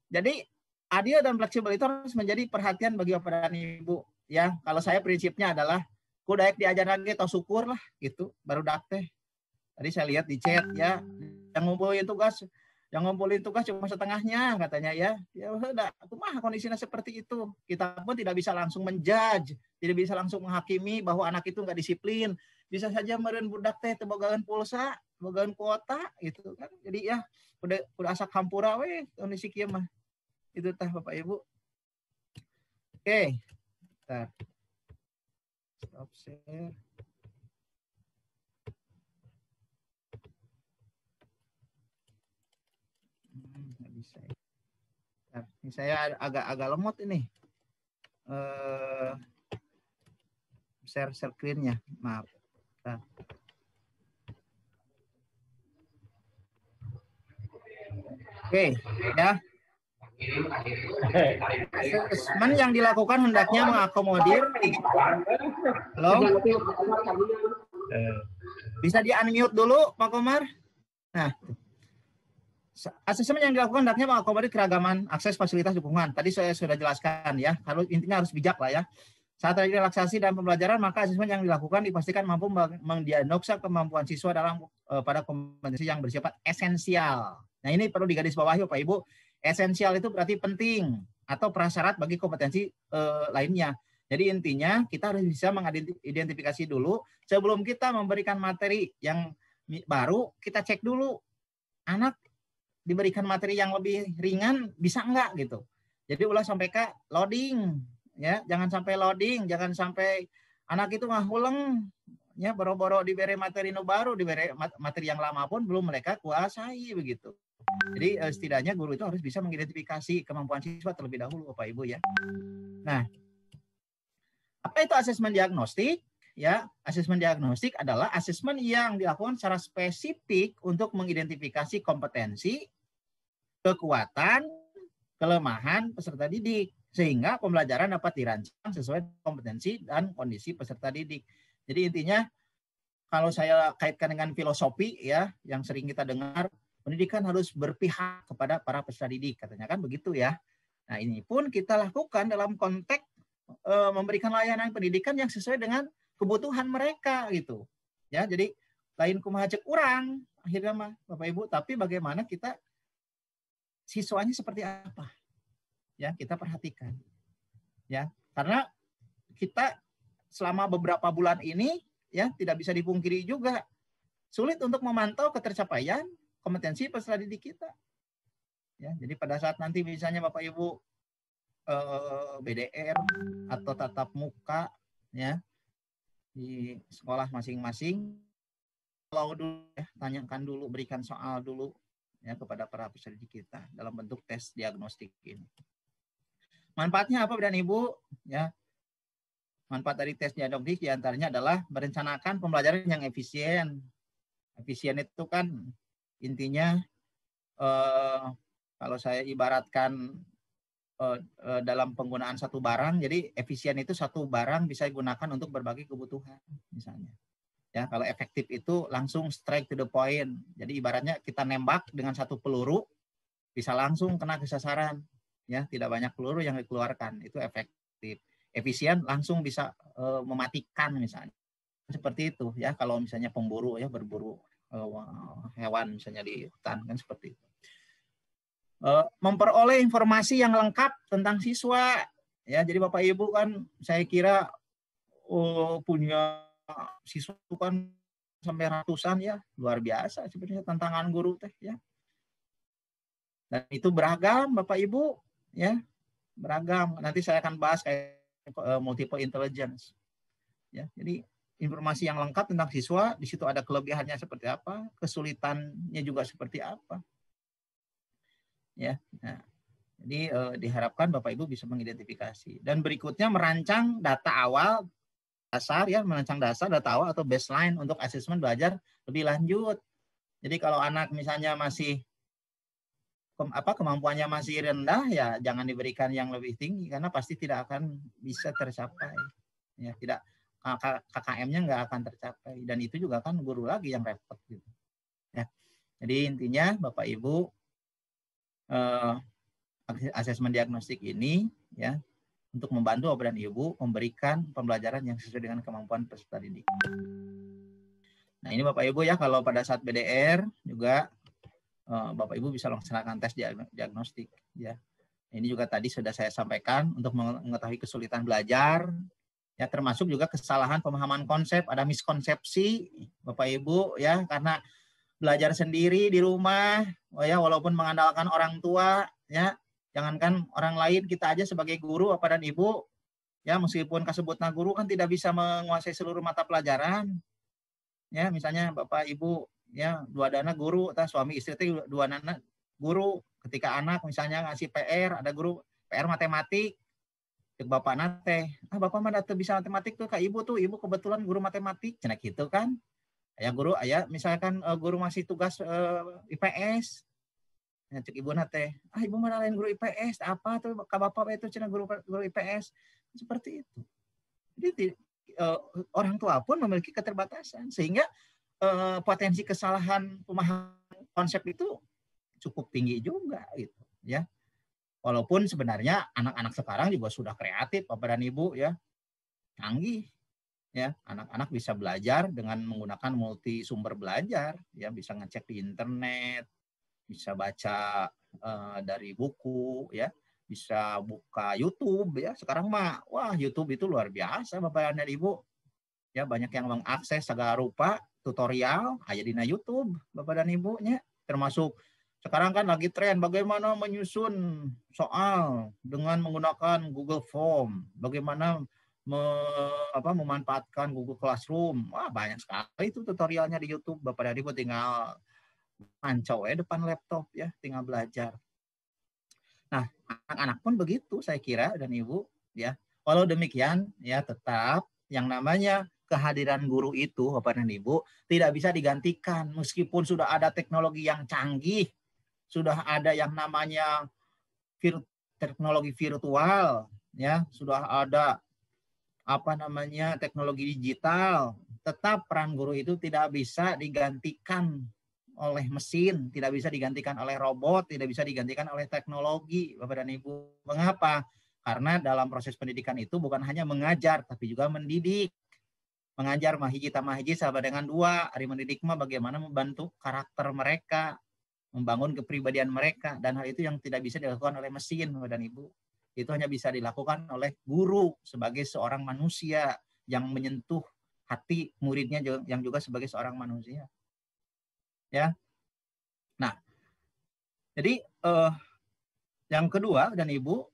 Jadi adil dan fleksibel itu harus menjadi perhatian bagi Bapak dan Ibu. Ya, kalau saya prinsipnya adalah kudaek diajar lagi atau syukur lah gitu, baru dak teh. Tadi saya lihat di chat ya, yang ngumpulin tugas cuma setengahnya katanya ya. Ya udah, kumaha kondisinya seperti itu. Kita pun tidak bisa langsung menjudge, tidak bisa langsung menghakimi bahwa anak itu nggak disiplin. Bisa saja meureun budak teh tebogaan pulsa, tebogaan kuota gitu kan. Jadi ya udah asak hampura we kondisi kieu mah. Itu tah Bapak Ibu. Oke. Bentar. Stop share. nggak bisa. Nah, ini saya agak lemot ini. Share screen-nya, maaf. Nah. Oke, ya. Asesmen yang dilakukan hendaknya mengakomodir. Halo? Bisa di-unmute dulu, Pak Komar? Nah, asesmen yang dilakukan hendaknya mengakomodir keragaman akses fasilitas dukungan. Tadi saya sudah jelaskan ya, intinya harus bijak lah ya. Saat terjadi relaksasi dan pembelajaran, maka asesmen yang dilakukan dipastikan mampu mendiagnosa kemampuan siswa dalam pada kompetensi yang bersifat esensial. Nah, ini perlu digarisbawahi Bapak Ibu. Esensial itu berarti penting atau prasyarat bagi kompetensi lainnya. Jadi intinya kita harus bisa mengidentifikasi dulu sebelum kita memberikan materi yang baru, kita cek dulu anak diberikan materi yang lebih ringan bisa enggak gitu. Jadi ulah sampai ke loading ya, jangan sampai loading, jangan sampai anak itu ngahuleng ya, boro-boro diberi materi nu baru, diberi materi yang lama pun belum mereka kuasai begitu. Jadi setidaknya guru itu harus bisa mengidentifikasi kemampuan siswa terlebih dahulu Bapak Ibu ya. Nah, apa itu asesmen diagnostik? Ya, asesmen diagnostik adalah asesmen yang dilakukan secara spesifik untuk mengidentifikasi kompetensi, kekuatan, kelemahan peserta didik sehingga pembelajaran dapat dirancang sesuai kompetensi dan kondisi peserta didik. Jadi intinya kalau saya kaitkan dengan filosofi ya yang sering kita dengar, pendidikan harus berpihak kepada para peserta didik, katanya kan begitu ya. Nah, ini pun kita lakukan dalam konteks memberikan layanan pendidikan yang sesuai dengan kebutuhan mereka gitu. Ya, jadi lain kumaha cek urang akhirnya mah Bapak Ibu, tapi bagaimana kita siswanya seperti apa? Ya, kita perhatikan. Ya, karena kita selama beberapa bulan ini ya tidak bisa dipungkiri juga sulit untuk memantau ketercapaian kompetensi peserta didik kita. Ya, jadi pada saat nanti misalnya Bapak Ibu BDR atau tatap muka ya di sekolah masing-masing, kalau dulu ya, tanyakan dulu, berikan soal dulu ya kepada para peserta didik kita dalam bentuk tes diagnostik ini. Manfaatnya apa dan Ibu? Ya, manfaat dari tes diagnostik diantaranya adalah merencanakan pembelajaran yang efisien. Efisien itu kan intinya kalau saya ibaratkan dalam penggunaan satu barang, jadi efisien itu satu barang bisa digunakan untuk berbagai kebutuhan misalnya. Ya, kalau efektif itu langsung straight to the point. Jadi ibaratnya kita nembak dengan satu peluru bisa langsung kena ke sasaran. Ya, tidak banyak peluru yang dikeluarkan, itu efektif. Efisien langsung bisa mematikan misalnya. Seperti itu ya kalau misalnya pemburu ya berburu hewan misalnya di hutan kan seperti itu. Memperoleh informasi yang lengkap tentang siswa ya, jadi Bapak Ibu kan saya kira punya siswa kan sampai ratusan ya, luar biasa sebenarnya tantangan guru teh ya, dan itu beragam Bapak Ibu ya, beragam. Nanti saya akan bahas kayak multiple intelligence ya, jadi informasi yang lengkap tentang siswa, di situ ada kelebihannya seperti apa, kesulitannya juga seperti apa. Ya, nah, jadi diharapkan Bapak Ibu bisa mengidentifikasi. Dan berikutnya merancang data awal dasar ya, merancang dasar data awal atau baseline untuk asesmen belajar lebih lanjut. Jadi kalau anak misalnya masih kemampuannya masih rendah ya jangan diberikan yang lebih tinggi karena pasti tidak akan bisa tercapai. Ya, tidak KKM-nya nggak akan tercapai dan itu juga kan guru lagi yang repot gitu. Ya. Jadi intinya Bapak Ibu asesmen diagnostik ini ya untuk membantu Bapak dan Ibu memberikan pembelajaran yang sesuai dengan kemampuan peserta didik. Nah, ini Bapak Ibu ya kalau pada saat BDR juga Bapak Ibu bisa laksanakan tes diagnostik ya. Ini juga tadi sudah saya sampaikan untuk mengetahui kesulitan belajar ya, termasuk juga kesalahan pemahaman konsep, ada miskonsepsi Bapak Ibu ya, karena belajar sendiri di rumah ya, walaupun mengandalkan orang tua ya, jangankan orang lain, kita aja sebagai guru Bapak dan Ibu ya, meskipun kasebutna guru kan tidak bisa menguasai seluruh mata pelajaran ya. Misalnya Bapak Ibu ya dua dana guru, suami istri itu dua dana guru, ketika anak misalnya ngasih PR, ada guru PR matematik, cek bapak nate, bapak mana tuh bisa matematik tuh, kak ibu tuh, ibu kebetulan guru matematik, cenah gitu kan. Ayah misalkan guru masih tugas IPS, ya, cek ibu nate, ibu mana lain guru IPS, apa tuh kak bapak itu cenah guru IPS, seperti itu. Jadi orang tua pun memiliki keterbatasan, sehingga potensi kesalahan pemahaman konsep itu cukup tinggi juga gitu ya. Walaupun sebenarnya anak-anak sekarang juga sudah kreatif Bapak dan Ibu ya. Canggih ya. Anak-anak bisa belajar dengan menggunakan multi sumber belajar ya, bisa ngecek di internet, bisa baca dari buku ya, bisa buka YouTube ya. Sekarang mah wah YouTube itu luar biasa Bapak dan Ibu. Ya, banyak yang mengakses segala rupa tutorial aja di YouTube Bapak dan Ibunya, termasuk sekarang kan lagi tren bagaimana menyusun soal dengan menggunakan Google Form, bagaimana memanfaatkan Google Classroom. Wah, banyak sekali itu tutorialnya di YouTube. Bapak dan Ibu tinggal mancau depan laptop ya, tinggal belajar. Nah, anak-anak pun begitu saya kira dan Ibu ya. Walau demikian ya tetap yang namanya kehadiran guru itu Bapak dan Ibu tidak bisa digantikan meskipun sudah ada teknologi yang canggih, sudah ada yang namanya teknologi virtual ya, sudah ada teknologi digital, tetap peran guru itu tidak bisa digantikan oleh mesin, tidak bisa digantikan oleh robot, tidak bisa digantikan oleh teknologi Bapak dan Ibu. Mengapa? Karena dalam proses pendidikan itu bukan hanya mengajar tapi juga mendidik. Mengajar mahiji tamahiji sama dengan dua, hari mendidik mah bagaimana membantu karakter mereka, membangun kepribadian mereka, dan hal itu yang tidak bisa dilakukan oleh mesin Bapak dan Ibu. Itu hanya bisa dilakukan oleh guru sebagai seorang manusia yang menyentuh hati muridnya yang juga sebagai seorang manusia. Ya. Nah, jadi yang kedua dan Ibu,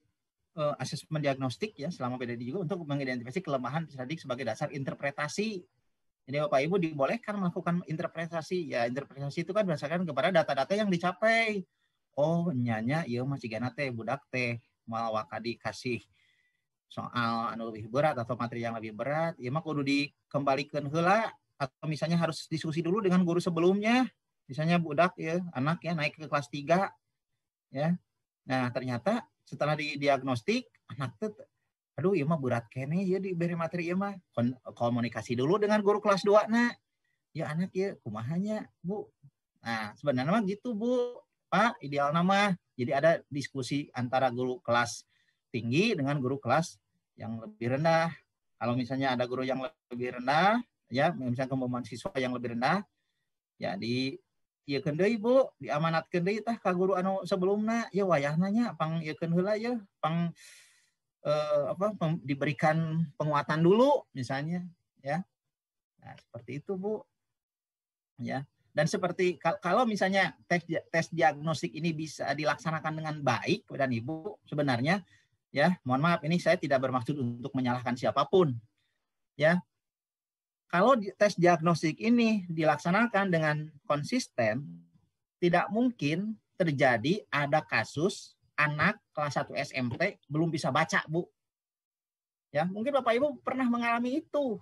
asesmen diagnostik ya selama PDD juga untuk mengidentifikasi kelemahan peserta didik sebagai dasar interpretasi. Jadi Bapak Ibu dibolehkan melakukan interpretasi. Ya, interpretasi itu kan berdasarkan kepada data-data yang dicapai. Oh, nyanya ieu mah cigana teh budak teh moal wakadi kasih soal anu lebih berat atau materi yang lebih berat, ieu mah kudu dikembalikan heula atau misalnya harus diskusi dulu dengan guru sebelumnya. Misalnya budak ya, anak ya naik ke kelas 3 ya. Nah, ternyata setelah didiagnostik anak tuh aduh ieu mah berat kene ya diberi materi ieu mah. Komunikasi dulu dengan guru kelas 2 na. Ya anak ya kumahanya, Bu. Nah, sebenarnya mah gitu, Bu. Pak, ideal nama. Jadi ada diskusi antara guru kelas tinggi dengan guru kelas yang lebih rendah. Kalau misalnya ada guru yang lebih rendah, ya misalnya kemampuan siswa yang lebih rendah, ya ieu deui Bu, diamanatkeun deui tah ka guru anu sebelumna, ya wayahna nya pang ieukeun heula ya, pang diberikan penguatan dulu misalnya, ya. Nah, seperti itu, Bu. Ya. Dan seperti kalau misalnya tes diagnostik ini bisa dilaksanakan dengan baik dan Ibu, sebenarnya ya, mohon maaf ini saya tidak bermaksud untuk menyalahkan siapapun. Ya. Kalau tes diagnostik ini dilaksanakan dengan konsisten, tidak mungkin terjadi ada kasus anak kelas 1 SMP belum bisa baca, Bu. Ya, mungkin Bapak Ibu pernah mengalami itu.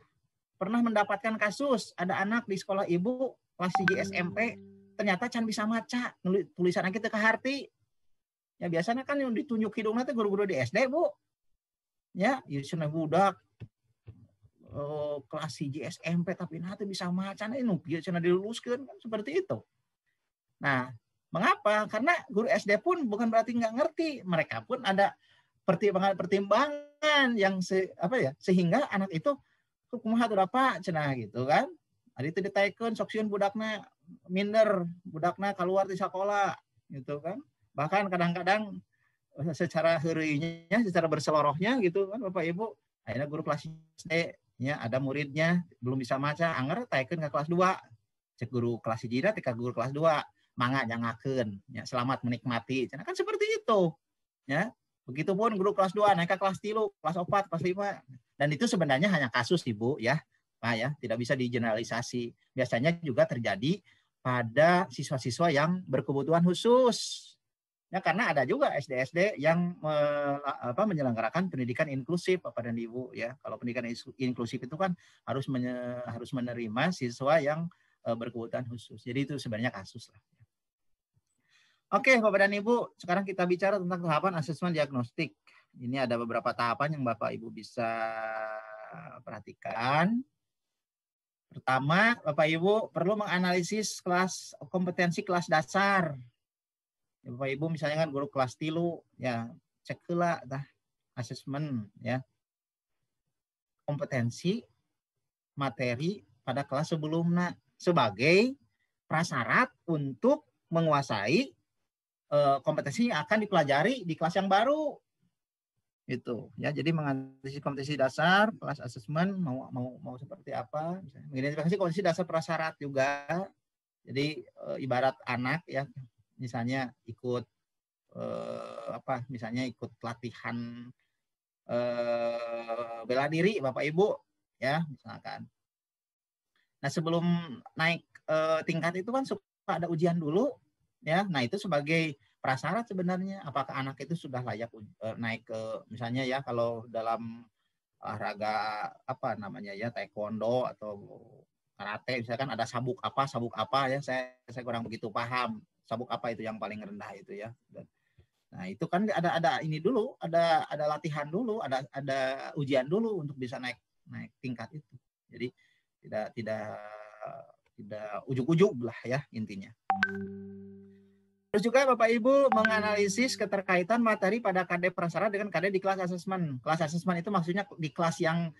Pernah mendapatkan kasus ada anak di sekolah Ibu kelas 3 SMP ternyata can bisa maca, tulisan kita ke harti. Ya biasanya kan yang ditunjuk hidungnya itu guru-guru di SD, Bu. Ya, cenah budak kelas 1 SMP tapi nanti bisa maca nu kieu cenah diluluskeun kan seperti itu. Nah, mengapa? Karena guru SD pun bukan berarti nggak ngerti, mereka pun ada pertimbangan yang sehingga anak itu kumaha berapa cenah gitu kan. Ari teh ditaekeun sok sieun budakna minder, budakna keluar di sekolah gitu kan. Bahkan kadang-kadang secara heureuйnya, secara berselorohnya gitu kan Bapak Ibu, akhirnya guru kelas SD nya ada muridnya belum bisa maca, anger taekeun ke kelas 2. Cek guru kelas 1 teh ka guru kelas 2, mangga jangakeun ya, selamat menikmati. Cenah kan seperti itu. Ya. Begitupun guru kelas 2 naik ke kelas 3, kelas 4, kelas 5. Dan itu sebenarnya hanya kasus Ibu ya. Nah, ya, tidak bisa digeneralisasi. Biasanya juga terjadi pada siswa-siswa yang berkebutuhan khusus. Ya, karena ada juga SD-SD yang menyelenggarakan pendidikan inklusif, Bapak dan Ibu ya. Kalau pendidikan inklusif itu kan harus menerima siswa yang berkebutuhan khusus. Jadi itu sebenarnya kasus lah. Oke, Bapak dan Ibu, sekarang kita bicara tentang tahapan asesmen diagnostik. Ini ada beberapa tahapan yang Bapak Ibu bisa perhatikan. Pertama, Bapak Ibu perlu menganalisis kompetensi kelas dasar. Ya, Bapak Ibu misalnya kan guru kelas 3 ya cek heula tah asesmen ya. Kompetensi materi pada kelas sebelumnya sebagai prasyarat untuk menguasai kompetensi yang akan dipelajari di kelas yang baru. Itu ya, jadi menganalisis kompetensi dasar kelas asesmen mau seperti apa, misalnya mengidentifikasi kompetensi dasar prasyarat juga. Jadi ibarat anak ya, misalnya ikut misalnya ikut pelatihan bela diri Bapak Ibu ya misalkan. Nah, sebelum naik tingkat itu kan suka ada ujian dulu ya. Nah, itu sebagai prasyarat sebenarnya apakah anak itu sudah layak naik ke misalnya ya kalau dalam olahraga taekwondo atau karate misalkan ada sabuk apa ya, saya kurang begitu paham sabuk apa itu yang paling rendah itu ya. Nah, itu kan ada ini dulu, ada latihan dulu, ada ujian dulu untuk bisa naik tingkat itu. Jadi tidak ujug-ujug lah ya intinya. Terus juga Bapak Ibu menganalisis keterkaitan materi pada KD prasyarat dengan KD di kelas asesmen. Kelas asesmen itu maksudnya di kelas yang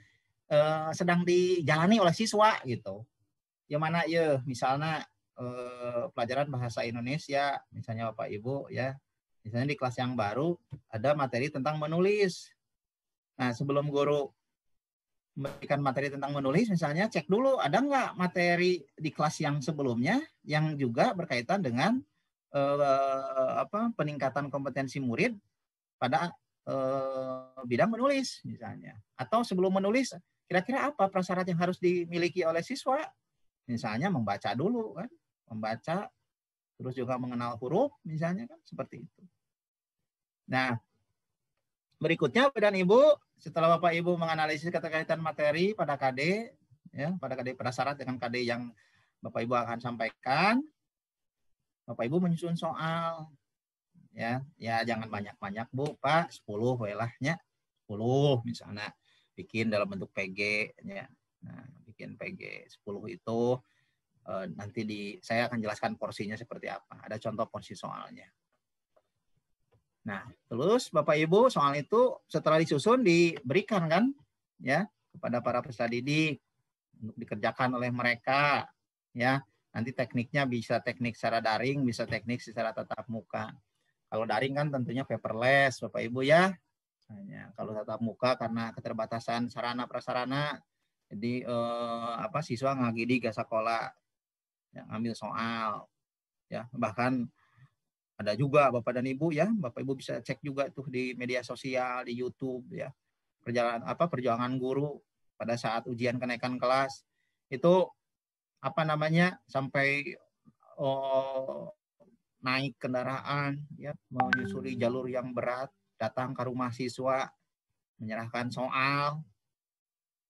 sedang dijalani oleh siswa gitu. Yang mana ya misalnya pelajaran bahasa Indonesia misalnya Bapak Ibu ya. Misalnya di kelas yang baru ada materi tentang menulis. Nah, sebelum guru memberikan materi tentang menulis misalnya cek dulu ada nggak materi di kelas yang sebelumnya yang juga berkaitan dengan peningkatan kompetensi murid pada bidang menulis misalnya. Atau sebelum menulis kira-kira apa prasyarat yang harus dimiliki oleh siswa? Misalnya membaca dulu kan, membaca terus juga mengenal huruf misalnya kan seperti itu. Nah, berikutnya Bapak dan Ibu, setelah Bapak Ibu menganalisis keterkaitan materi pada KD ya, pada KD prasyarat dengan KD yang Bapak Ibu akan sampaikan, Bapak Ibu menyusun soal ya jangan banyak-banyak Bu, Pak, 10 we lah nya. 10 misalnya bikin dalam bentuk PG ya. Nah, bikin PG 10 itu nanti saya akan jelaskan porsinya seperti apa. Ada contoh porsi soalnya. Nah, terus Bapak Ibu soal itu setelah disusun diberikan kan ya kepada para peserta didik untuk dikerjakan oleh mereka ya. Nanti tekniknya bisa teknik secara daring, bisa teknik secara tatap muka. Kalau daring kan tentunya paperless Bapak Ibu ya. Hanya kalau tatap muka karena keterbatasan sarana prasarana jadi siswa ngagidi ke sekolah yang ngambil soal ya, bahkan ada juga Bapak dan Ibu ya, Bapak Ibu bisa cek juga tuh di media sosial, di YouTube ya. Perjuangan guru pada saat ujian kenaikan kelas itu sampai naik kendaraan ya, menyusuri jalur yang berat, datang ke rumah siswa, menyerahkan soal,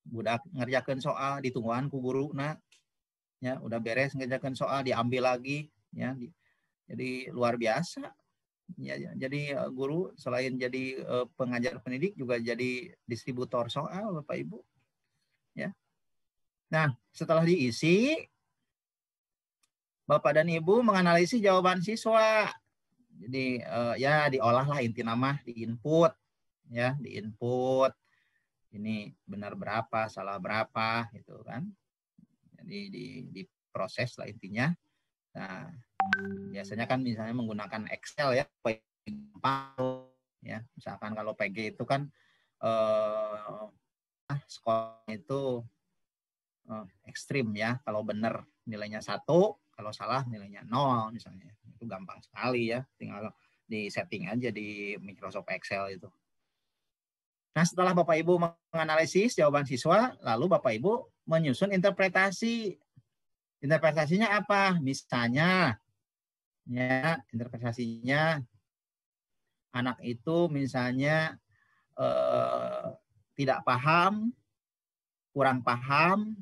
budak ngerjakan soal, ditungguan ku guru ya, udah beres ngerjakan soal diambil lagi ya. Jadi luar biasa. Ya, jadi guru selain jadi pengajar pendidik juga jadi distributor soal Bapak Ibu. Ya. Nah, setelah diisi Bapak dan Ibu menganalisis jawaban siswa. Jadi ya diolahlah inti nama, diinput ya, diinput. Ini benar berapa, salah berapa gitu kan. Jadi diproses lah intinya. Nah, biasanya kan misalnya menggunakan Excel ya, ya. Misalkan kalau PG itu kan skor itu ekstrim ya. Kalau benar nilainya 1, kalau salah nilainya 0 misalnya. Itu gampang sekali ya. Tinggal di setting aja di Microsoft Excel itu. Nah, setelah Bapak Ibu menganalisis jawaban siswa, lalu Bapak Ibu menyusun interpretasi. Interpretasinya apa? Misalnya ya, interpretasinya anak itu misalnya tidak paham, kurang paham,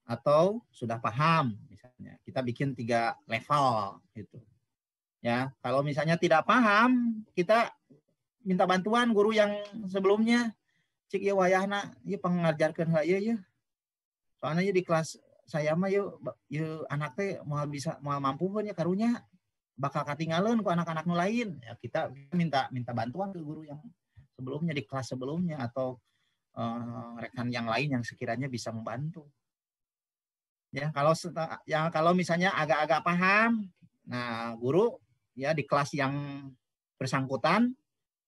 atau sudah paham, misalnya kita bikin 3 level gitu. Ya, kalau misalnya tidak paham, kita minta bantuan guru yang sebelumnya. Cik ya wayahna, ya pengajarkan saya ya. Soalnya ya di kelas saya mah ya anak teh mau bisa mau mampu pun ya karunya bakal ketinggalan ku anak-anak lain. Ya kita minta bantuan ke guru yang sebelumnya di kelas sebelumnya atau rekan yang lain yang sekiranya bisa membantu. Ya kalau misalnya agak-agak paham, nah guru ya di kelas yang bersangkutan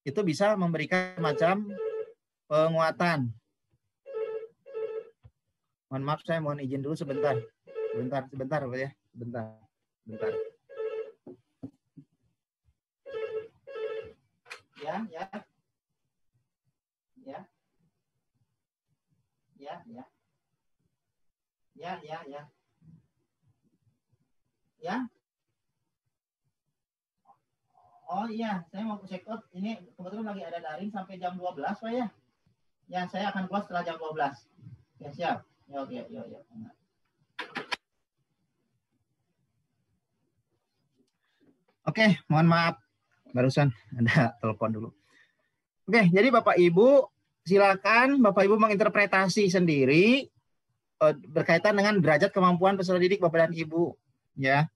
itu bisa memberikan macam penguatan. Mohon maaf, saya mohon izin dulu sebentar Pak ya, sebentar. Ya. Oh iya, saya mau check out. Ini kebetulan lagi ada daring sampai jam 12 Pak ya. Ya, saya akan close setelah jam 12. Ya, siap. Ya, oke, ya. Oke, mohon maaf. Barusan ada telepon dulu. Oke, jadi Bapak Ibu silakan Bapak Ibu menginterpretasi sendiri berkaitan dengan derajat kemampuan peserta didik Bapak dan Ibu, ya.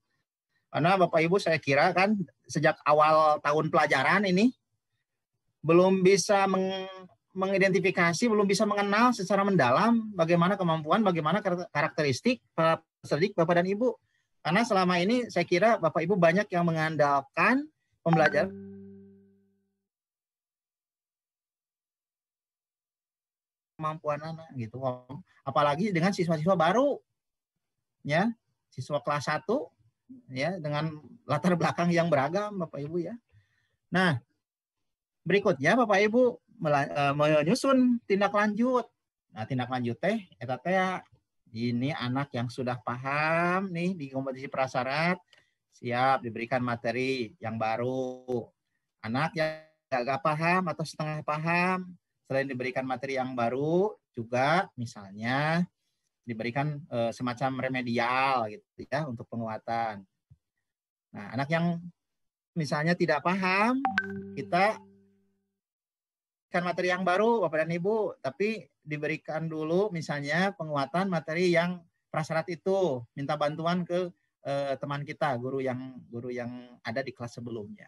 Karena Bapak Ibu saya kira kan sejak awal tahun pelajaran ini belum bisa mengidentifikasi, belum bisa mengenal secara mendalam bagaimana kemampuan, bagaimana karakteristik para peserta didik Bapak dan Ibu. Karena selama ini saya kira Bapak Ibu banyak yang mengandalkan pembelajaran kemampuan anak gitu. Apalagi dengan siswa-siswa baru, ya, siswa kelas 1, ya, dengan latar belakang yang beragam Bapak Ibu ya. Nah, berikutnya Bapak Ibu menyusun tindak lanjut. Nah, tindak lanjut teh eta teh ini anak yang sudah paham nih di kompetisi prasyarat siap diberikan materi yang baru. Anak yang agak paham atau setengah paham selain diberikan materi yang baru juga misalnya diberikan semacam remedial gitu ya untuk penguatan. Nah, anak yang misalnya tidak paham, kita berikan materi yang baru Bapak dan Ibu, tapi diberikan dulu misalnya penguatan materi yang prasyarat itu, minta bantuan ke teman kita, guru yang ada di kelas sebelumnya.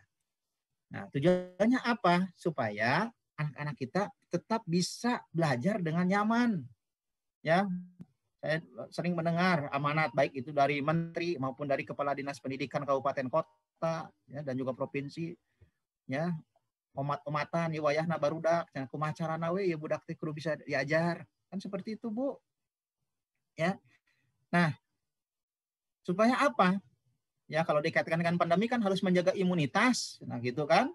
Nah, tujuannya apa? Supaya anak-anak kita tetap bisa belajar dengan nyaman. Ya, saya sering mendengar amanat baik itu dari menteri maupun dari kepala dinas pendidikan kabupaten kota ya, dan juga provinsi ya, umat-umatan wayahna barudak cenah kumaha carana we ya budak teh kudu bisa diajar. Kan seperti itu, Bu. Ya. Nah, supaya apa? Ya, kalau dikaitkan dengan pandemi kan harus menjaga imunitas. Nah, gitu kan?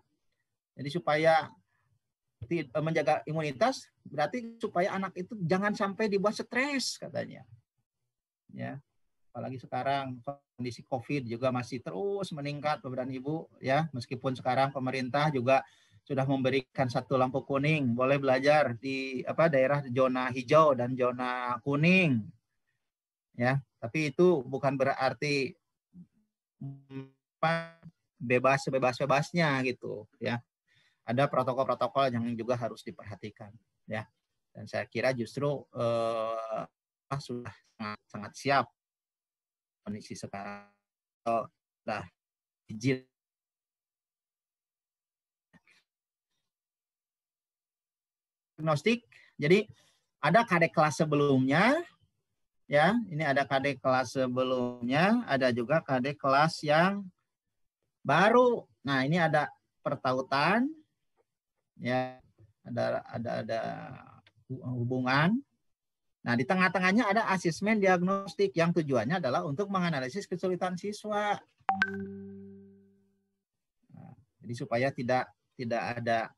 Jadi supaya menjaga imunitas berarti supaya anak itu jangan sampai dibuat stres katanya. Ya. Apalagi sekarang kondisi COVID juga masih terus meningkat Bapak dan Ibu ya, meskipun sekarang pemerintah juga sudah memberikan satu lampu kuning, boleh belajar di daerah zona hijau dan zona kuning. Ya, tapi itu bukan berarti bebas sebebas-bebasnya gitu ya. Ada protokol-protokol yang juga harus diperhatikan ya. Dan saya kira justru sudah sangat siap kondisi sekarang. Nah, izin diagnostik. Jadi ada KD kelas sebelumnya, ya. Ini ada KD kelas sebelumnya, ada juga KD kelas yang baru. Nah, ini ada pertautan, ya. Ada hubungan. Nah, di tengah-tengahnya ada asesmen diagnostik yang tujuannya adalah untuk menganalisis kesulitan siswa. Nah, jadi supaya tidak ada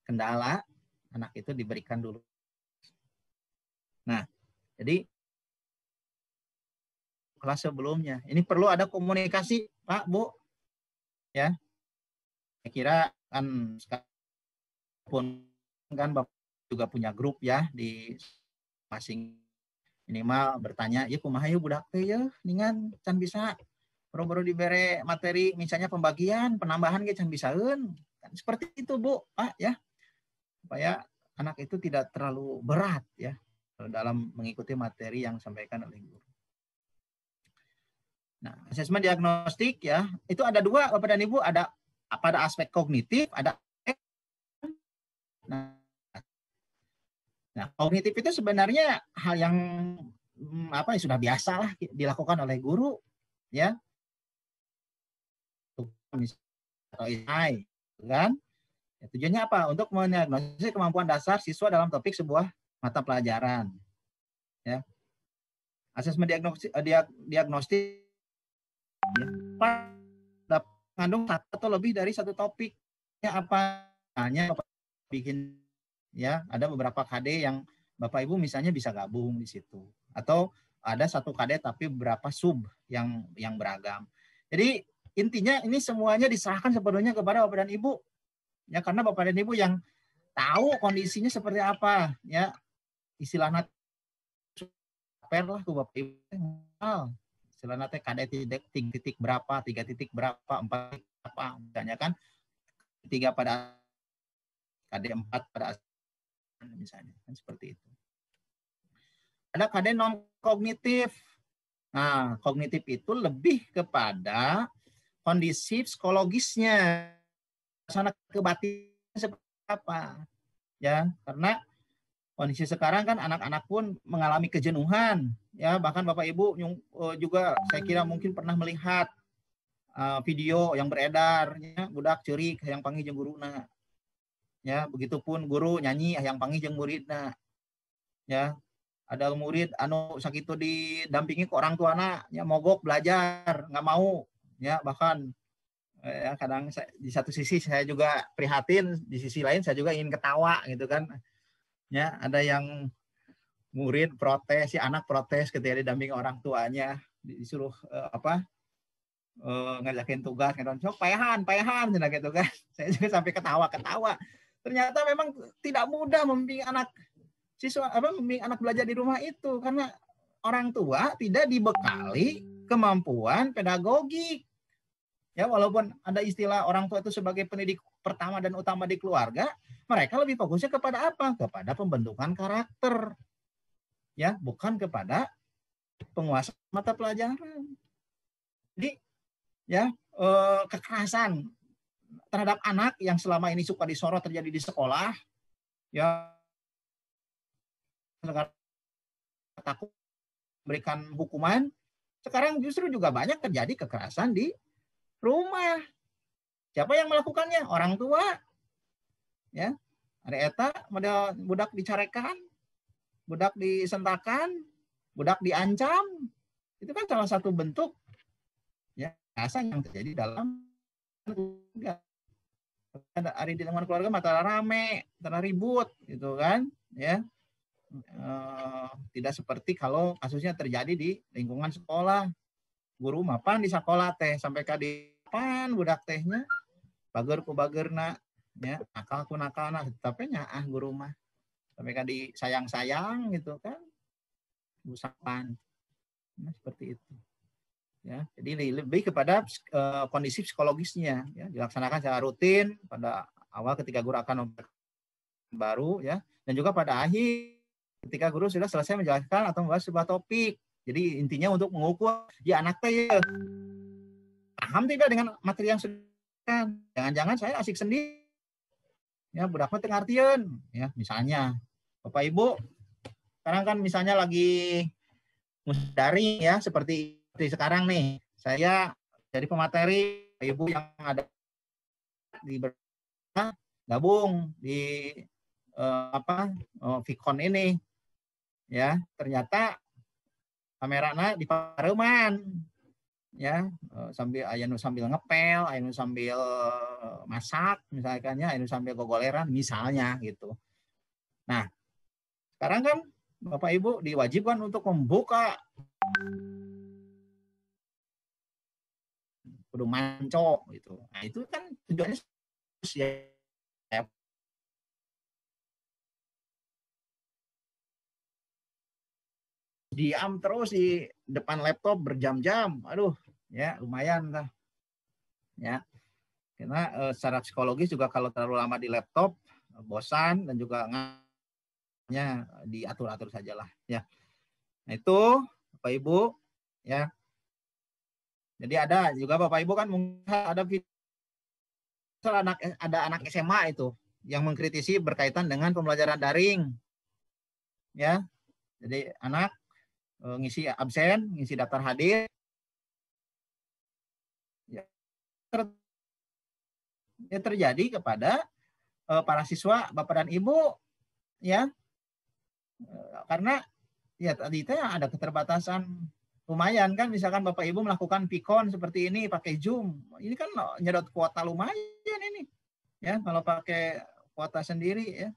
kendala, anak itu diberikan dulu. Nah, jadi kelas sebelumnya ini perlu ada komunikasi, Pak, Bu, ya, saya kira kan sekalipun kan Bapak juga punya grup ya di masing minimal bertanya, ya kumaha ya budak teh ya ningan can bisa boro-boro dibere materi misalnya pembagian penambahan ge can bisaeun kan seperti itu Bu Pak ya, supaya anak itu tidak terlalu berat ya dalam mengikuti materi yang disampaikan oleh guru. Nah, asesmen diagnostik ya, itu ada dua Bapak dan Ibu, ada pada aspek kognitif, ada nah, kognitif itu sebenarnya hal yang apa ya sudah biasa lah dilakukan oleh guru ya. Atau AI, kan? Ya, tujuannya apa? Untuk mendiagnosis kemampuan dasar siswa dalam topik sebuah mata pelajaran. Ya. Asesmen diagnostik ya, mengandung satu atau lebih dari satu topik. Ya, apa hanya bikin ya, ada beberapa KD yang Bapak Ibu misalnya bisa gabung di situ. Atau ada satu KD tapi beberapa sub yang beragam. Jadi intinya ini semuanya diserahkan sepenuhnya kepada Bapak dan Ibu. Ya, karena Bapak dan Ibu yang tahu kondisinya seperti apa, ya. Istilahnya per lah ke Bapak Ibu. Istilahnya KD titik berapa, 3 titik berapa, 4 titik berapa, misalnya kan 3 pada KD 4 pada misalnya kan seperti itu. Ada KD non kognitif. Nah, kognitif itu lebih kepada kondisi psikologisnya, suasana kebatinan seperti apa, ya, karena kondisi sekarang kan anak-anak pun mengalami kejenuhan, ya, bahkan Bapak Ibu juga saya kira mungkin pernah melihat video yang beredar, ya, budak ceurik hayang panggih jeung guruna, ya, begitupun guru nyanyi hayang panggih jeung muridna, ya, ada murid anu sakitu didampingi ke orang tuana, ya, mogok belajar nggak mau, ya, bahkan ya kadang di satu sisi saya juga prihatin, di sisi lain saya juga ingin ketawa gitu kan. Ya, ada yang murid protes, si anak protes ketika didampingi orang tuanya, disuruh ngajakin tugas, sok payahan gitu kan. Saya juga sampai ketawa. Ternyata memang tidak mudah membimbing anak membimbing anak belajar di rumah itu karena orang tua tidak dibekali kemampuan pedagogik. Ya, walaupun ada istilah orang tua itu sebagai pendidik pertama dan utama di keluarga, mereka lebih fokusnya kepada apa? Kepada pembentukan karakter. Ya, bukan kepada penguasaan mata pelajaran. Jadi, ya, kekerasan terhadap anak yang selama ini suka disorot terjadi di sekolah, ya, takut memberikan hukuman, sekarang justru juga banyak terjadi kekerasan di rumah. Siapa yang melakukannya? Orang tua. Ya. Ada eta model budak dicarekan, budak disentakan, budak diancam. Itu kan salah satu bentuk ya kekerasan yang terjadi dalam keluarga. Ada hari di lingkungan keluarga mata rame, tanah ribut gitu kan, ya. Tidak seperti kalau kasusnya terjadi di lingkungan sekolah. Guru mapan di sekolah teh sampai ka di pan budak tehnya bager ku bagerna, ya, nakal ku nakalna, tapi nyaah guru mah sampai ka di sayang-sayang gitu kan, usapan. Nah, seperti itu. Ya, jadi lebih kepada kondisi psikologisnya, ya, dilaksanakan secara rutin pada awal ketika guru akan baru, ya, dan juga pada akhir ketika guru sudah selesai menjelaskan atau membahas sebuah topik. Jadi intinya untuk mengukur ya anak teh ya, paham tidak dengan materi yang sudah. Jangan-jangan saya asik sendiri. Ya, budak mah teu ngartieun, ya, misalnya. Bapak Ibu, sekarang kan misalnya lagi daring ya, seperti sekarang nih. Saya jadi pemateri, Ibu yang ada di gabung di Vicon ini. Ya, ternyata kameranya di pareuman. Ya, sambil ngepel, aya sambil masak misalkannya, aya sambil gogoleran misalnya gitu. Nah, sekarang kan Bapak Ibu diwajibkan untuk membuka kudu manco gitu. Nah, itu kan tujuannya ya, diam terus di depan laptop berjam-jam, aduh ya lumayan lah ya, karena secara psikologis juga kalau terlalu lama di laptop bosan dan juga nya diatur-atur sajalah ya. Nah itu Bapak Ibu ya. Jadi ada juga Bapak Ibu kan mungkin ada anak SMA itu yang mengkritisi berkaitan dengan pembelajaran daring ya. Jadi anak ngisi absen, ngisi daftar hadir ya, terjadi kepada para siswa Bapak dan Ibu ya, karena ya tadi itu ada keterbatasan lumayan kan, misalkan Bapak Ibu melakukan Pikon seperti ini pakai Zoom, ini kan nyedot kuota lumayan ini ya, kalau pakai kuota sendiri ya.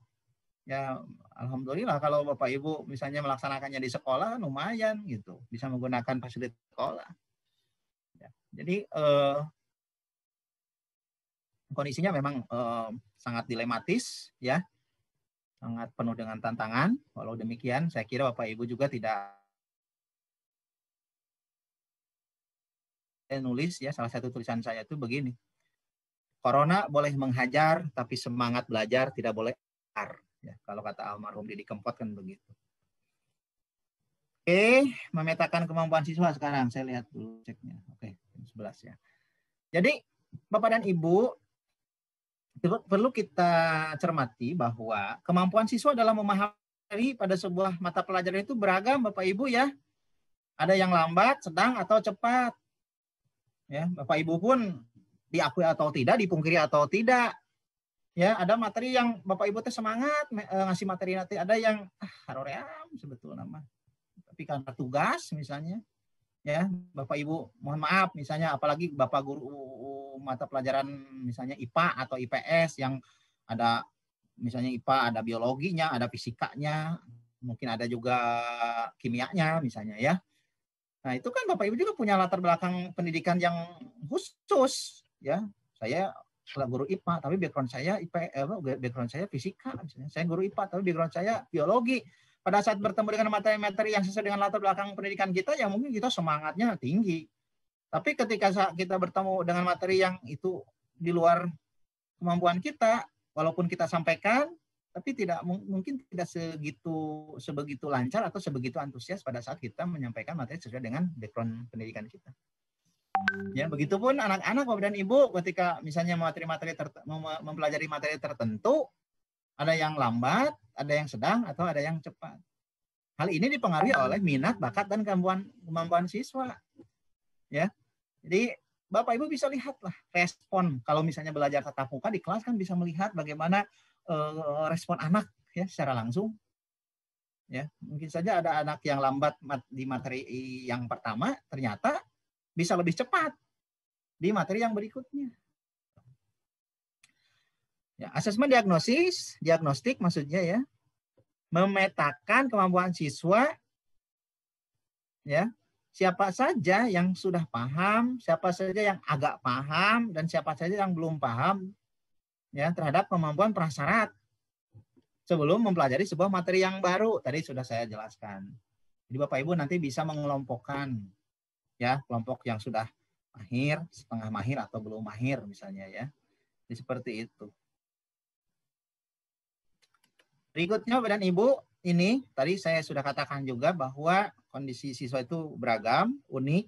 Ya alhamdulillah kalau Bapak Ibu misalnya melaksanakannya di sekolah lumayan gitu, bisa menggunakan fasilitas sekolah. Ya, jadi kondisinya memang sangat dilematis ya, sangat penuh dengan tantangan. Walau demikian saya kira Bapak Ibu juga tidak nulis ya, salah satu tulisan saya itu begini, Corona boleh menghajar tapi semangat belajar tidak boleh ar. Ya, kalau kata almarhum Didi Kempot kan begitu. Oke, memetakan kemampuan siswa sekarang. Saya lihat dulu ceknya. Oke, 11 ya. Jadi, Bapak dan Ibu, perlu kita cermati bahwa kemampuan siswa dalam memahami pada sebuah mata pelajaran itu beragam, Bapak Ibu ya. Ada yang lambat, sedang, atau cepat. Ya, Bapak Ibu pun diakui atau tidak, dipungkiri atau tidak. Ya, ada materi yang Bapak Ibu teh semangat ngasih materi nanti, ada yang haroream sebetulnya mah. Tapi karena tugas misalnya, ya Bapak Ibu mohon maaf misalnya, apalagi Bapak guru mata pelajaran misalnya IPA atau IPS yang ada misalnya IPA ada biologinya, ada fisikanya, mungkin ada juga kimianya misalnya ya. Nah, itu kan Bapak Ibu juga punya latar belakang pendidikan yang khusus ya. Saya guru IPA tapi background saya background saya fisika misalnya. Saya guru IPA tapi background saya biologi. Pada saat bertemu dengan materi-materi yang sesuai dengan latar belakang pendidikan kita, ya mungkin kita semangatnya tinggi. Tapi ketika kita bertemu dengan materi yang itu di luar kemampuan kita, walaupun kita sampaikan, tapi tidak mungkin tidak sebegitu lancar atau sebegitu antusias pada saat kita menyampaikan materi sesuai dengan background pendidikan kita. Ya, begitupun anak-anak Bapak dan Ibu ketika misalnya mempelajari materi tertentu, ada yang lambat, ada yang sedang, atau ada yang cepat. Hal ini dipengaruhi oleh minat, bakat, dan kemampuan siswa. Ya, jadi Bapak Ibu bisa lihatlah respon kalau misalnya belajar tatap muka di kelas kan bisa melihat bagaimana respon anak ya secara langsung. Ya, mungkin saja ada anak yang lambat di materi yang pertama, ternyata bisa lebih cepat di materi yang berikutnya. Ya, asesmen diagnostik maksudnya ya, memetakan kemampuan siswa, ya, siapa saja yang sudah paham, siapa saja yang agak paham, dan siapa saja yang belum paham, ya, terhadap kemampuan prasyarat sebelum mempelajari sebuah materi yang baru. Tadi sudah saya jelaskan. Jadi Bapak Ibu nanti bisa mengelompokkan, ya, kelompok yang sudah mahir, setengah mahir, atau belum mahir misalnya ya. Jadi seperti itu. Berikutnya Bapak dan Ibu, ini tadi saya sudah katakan juga bahwa kondisi siswa itu beragam, unik.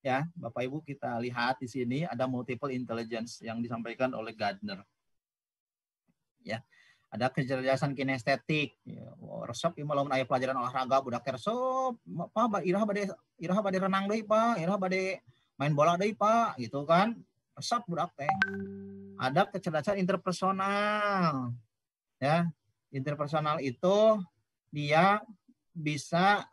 Ya, Bapak Ibu kita lihat di sini ada multiple intelligence yang disampaikan oleh Gardner. Ya, ada kecerdasan kinestetik. Ya, resep ieu lamun aya pelajaran olahraga budak resep, Pak iraha bade renang deui Pak, iraha bade main bola deui Pak, gitu kan. Resep budak teh. Ada kecerdasan interpersonal. Ya, interpersonal itu dia bisa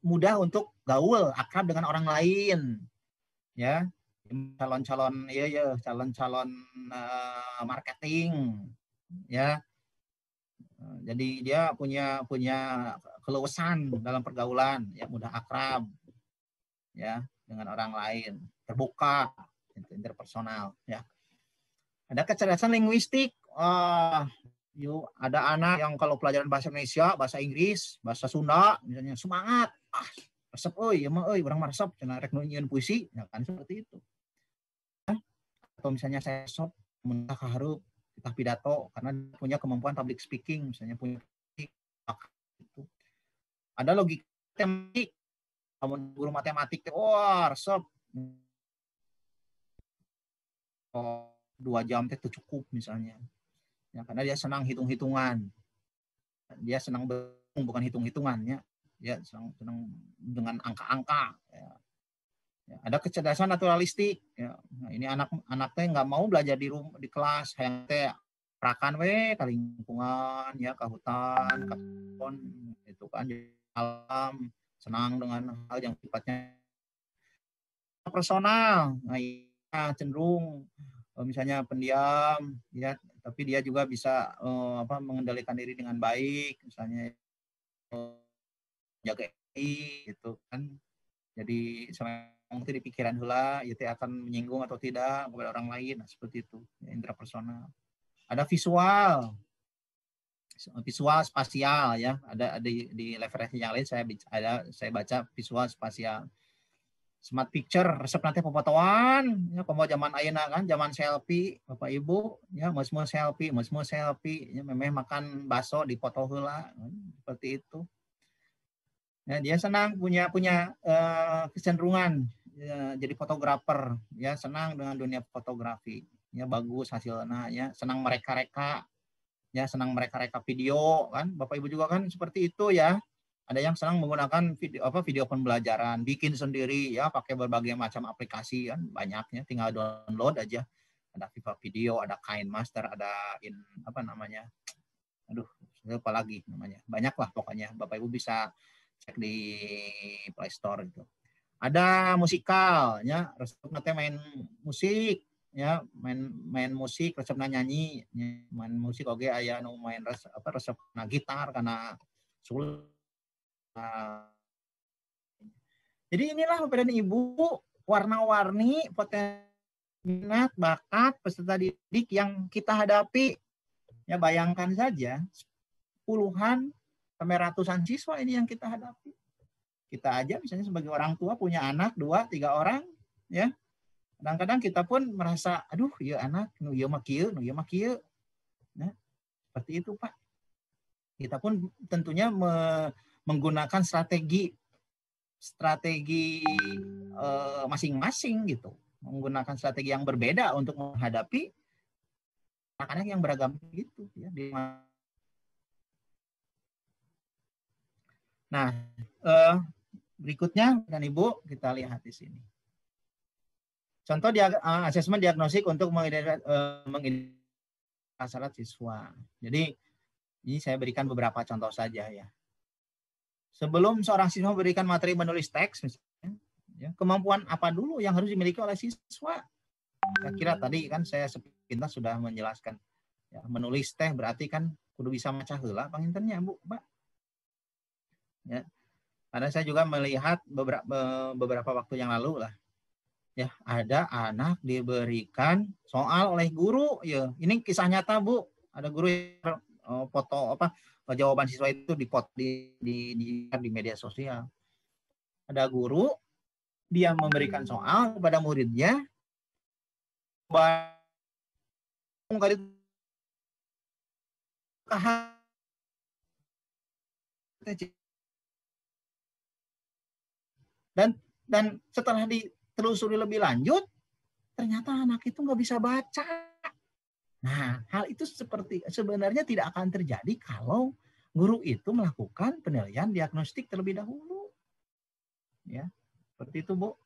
mudah untuk gaul, akrab dengan orang lain, ya, calon-calon marketing, ya, jadi dia punya keluasan dalam pergaulan, ya, mudah akrab, ya, dengan orang lain, terbuka, interpersonal ya. Ada kecerdasan linguistik. Yuk, ada anak yang kalau pelajaran bahasa Indonesia, bahasa Inggris, bahasa Sunda, misalnya semangat, resep, ya mah, orang resep, cenah rek nunyian puisi, ya kan seperti itu. Atau misalnya saya sop, mentah kaharup, kita pidato, karena punya kemampuan public speaking, misalnya punya itu. Ada logika matematik, guru matematik, resep, 2 jam itu cukup misalnya. Ya, karena dia senang hitung-hitungan, dia senang bukan hitung-hitungannya, dia senang dengan angka-angka. Ya. Ya, ada kecerdasan naturalistik. Ya. Nah, ini anak teh nggak mau belajar di kelas, yang teh prakan kali lingkungan, ya ke hutan, ke kebun, itu kan di alam, senang dengan hal yang sifatnya personal. Nah, ya, cenderung misalnya pendiam, ya, tapi dia juga bisa mengendalikan diri dengan baik, misalnya jaga diri, gitu kan. Jadi sama itu di pikiran heula, itu akan menyinggung atau tidak kepada orang lain, nah, seperti itu, ya, intrapersonal. Ada visual spasial, ya, ada di referensi yang lain saya baca visual spasial. Smart picture, resep nanti pemotoan, ya, komo zaman ayeuna kan, zaman selfie, Bapak Ibu, ya, mau selfie, ya, memang makan bakso dipoto heula, seperti itu. Ya, dia senang punya kecenderungan ya, jadi fotografer, ya, senang dengan dunia fotografi, ya, bagus hasilnya, ya, senang mereka-reka, ya, senang mereka-reka video kan, Bapak Ibu juga kan seperti itu ya. Ada yang senang menggunakan video pembelajaran, bikin sendiri ya, pakai berbagai macam aplikasi kan, banyaknya, tinggal download aja. Ada Viva Video, ada KineMaster, ada lupa lagi namanya. Banyak lah pokoknya. Bapak Ibu bisa cek di Play Store itu. Ada musikal, ya, resepnya main musik, ya, main musik, resepnya nyanyi, ya, main musik oke, aya nu main resep gitar karena sulit. Jadi inilah Bapak dan Ibu, warna-warni potensi minat, bakat peserta didik yang kita hadapi. Ya, bayangkan saja puluhan sampai ratusan siswa ini yang kita hadapi. Kita aja misalnya sebagai orang tua punya anak 2, 3 orang, ya. Kadang-kadang kita pun merasa, aduh, ya anak, nu ieu mah kieu. Nah, seperti itu, Pak. Kita pun tentunya menggunakan strategi masing-masing gitu, menggunakan strategi yang berbeda untuk menghadapi anak-anak yang beragam gitu ya. Nah, berikutnya dan Ibu kita lihat di sini. Contoh asesmen diagnostik untuk mengidentifikasi syarat siswa. Jadi ini saya berikan beberapa contoh saja ya. Sebelum seorang siswa memberikan materi menulis teks, misalnya, ya, kemampuan apa dulu yang harus dimiliki oleh siswa? Saya kira tadi kan saya sepintas sudah menjelaskan. Ya, menulis teh berarti kan kudu bisa maca heula pangintennya, Bu, Pak. Ya. Karena saya juga melihat beberapa waktu yang lalu lah. Ya, ada anak diberikan soal oleh guru, ya. Ini kisah nyata, Bu. Ada guru yang foto jawaban siswa itu di media sosial. Ada guru, dia memberikan soal kepada muridnya, dan setelah ditelusuri lebih lanjut, ternyata anak itu nggak bisa baca. Nah, hal itu sebenarnya tidak akan terjadi kalau guru itu melakukan penilaian diagnostik terlebih dahulu. Ya, seperti itu, Bu.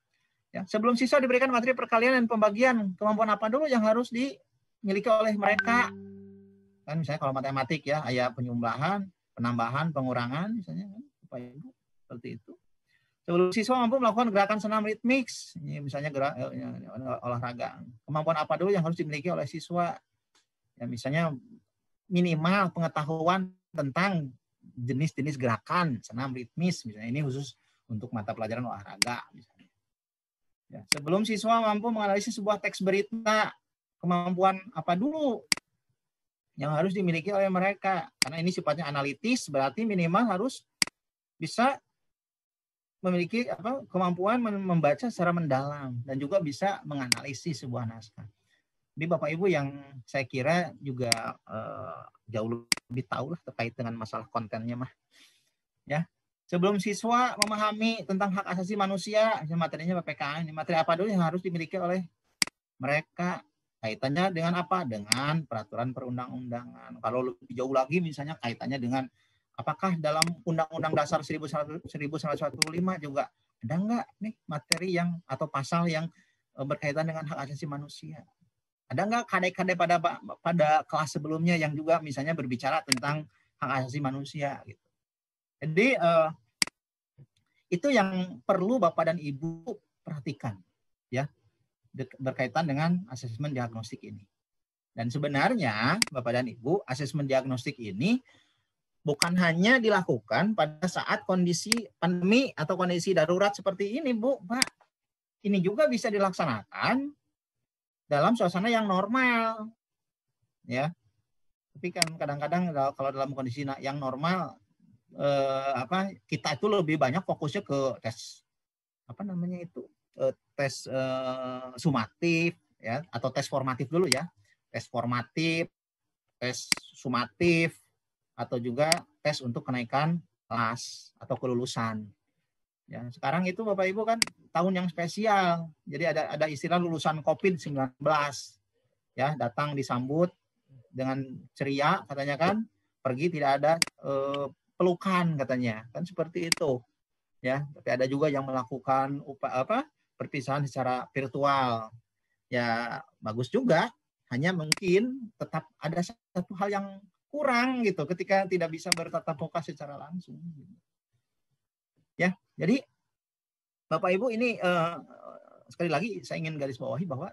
Ya, sebelum siswa diberikan materi perkalian dan pembagian, kemampuan apa dulu yang harus dimiliki oleh mereka? Kan misalnya kalau matematik ya, ada penyumlahan, penambahan, pengurangan, misalnya kan, Bapak Ibu, seperti itu. Sebelum siswa mampu melakukan gerakan senam ritmik, misalnya olahraga. Kemampuan apa dulu yang harus dimiliki oleh siswa? Ya, misalnya minimal pengetahuan tentang jenis-jenis gerakan senam ritmis, misalnya ini khusus untuk mata pelajaran olahraga, misalnya. Ya, sebelum siswa mampu menganalisis sebuah teks berita, kemampuan apa dulu yang harus dimiliki oleh mereka? Karena ini sifatnya analitis, berarti minimal harus bisa memiliki kemampuan membaca secara mendalam dan juga bisa menganalisis sebuah naskah. Jadi Bapak Ibu yang saya kira juga jauh lebih tahu lah terkait dengan masalah kontennya mah. Ya. Sebelum siswa memahami tentang hak asasi manusia, materinya PPKN, materi apa dulu yang harus dimiliki oleh mereka? Kaitannya dengan apa? Dengan peraturan perundang-undangan. Kalau lebih jauh lagi misalnya kaitannya dengan apakah dalam Undang-Undang Dasar 1945 juga ada nggak nih materi yang atau pasal yang berkaitan dengan hak asasi manusia? Ada nggak kade-kade pada kelas sebelumnya yang juga misalnya berbicara tentang hak asasi manusia gitu. Jadi itu yang perlu Bapak dan Ibu perhatikan ya berkaitan dengan asesmen diagnostik ini. Dan sebenarnya Bapak dan Ibu, asesmen diagnostik ini bukan hanya dilakukan pada saat kondisi pandemi atau kondisi darurat seperti ini, Bu, Pak. Ini juga bisa dilaksanakan dalam suasana yang normal. Ya. Tapi kan kadang-kadang kalau dalam kondisi yang normal kita itu lebih banyak fokusnya ke tes tes sumatif ya atau tes formatif dulu ya. Tes formatif, tes sumatif, atau juga tes untuk kenaikan kelas atau kelulusan. Ya, sekarang itu Bapak Ibu kan tahun yang spesial. Jadi ada istilah lulusan COVID-19. Ya, datang disambut dengan ceria katanya kan, pergi tidak ada pelukan katanya. Kan seperti itu. Ya, tapi ada juga yang melakukan perpisahan secara virtual. Ya, bagus juga. Hanya mungkin tetap ada satu hal yang kurang gitu ketika tidak bisa bertatap muka secara langsung. Ya, jadi Bapak Ibu ini sekali lagi saya ingin garis bawahi bahwa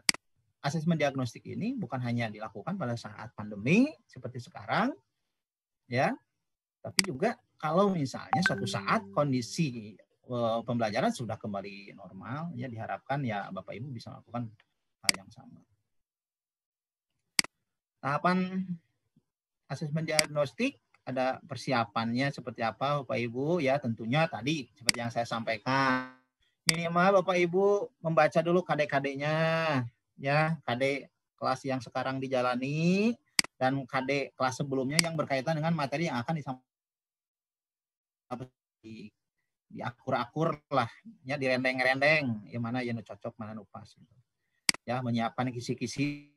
asesmen diagnostik ini bukan hanya dilakukan pada saat pandemi seperti sekarang, ya, tapi juga kalau misalnya suatu saat kondisi pembelajaran sudah kembali normal, ya diharapkan ya Bapak Ibu bisa melakukan hal yang sama. Tahapan asesmen diagnostik ada persiapannya seperti apa Bapak Ibu ya, tentunya tadi seperti yang saya sampaikan minimal Bapak Ibu membaca dulu KD-KD-nya ya, KD kelas yang sekarang dijalani dan KD kelas sebelumnya yang berkaitan dengan materi yang akan disampaikan di akur-akur lah ya, direndeng-rendeng yang mana yang cocok mana pas gitu. Ya, menyiapkan kisi-kisi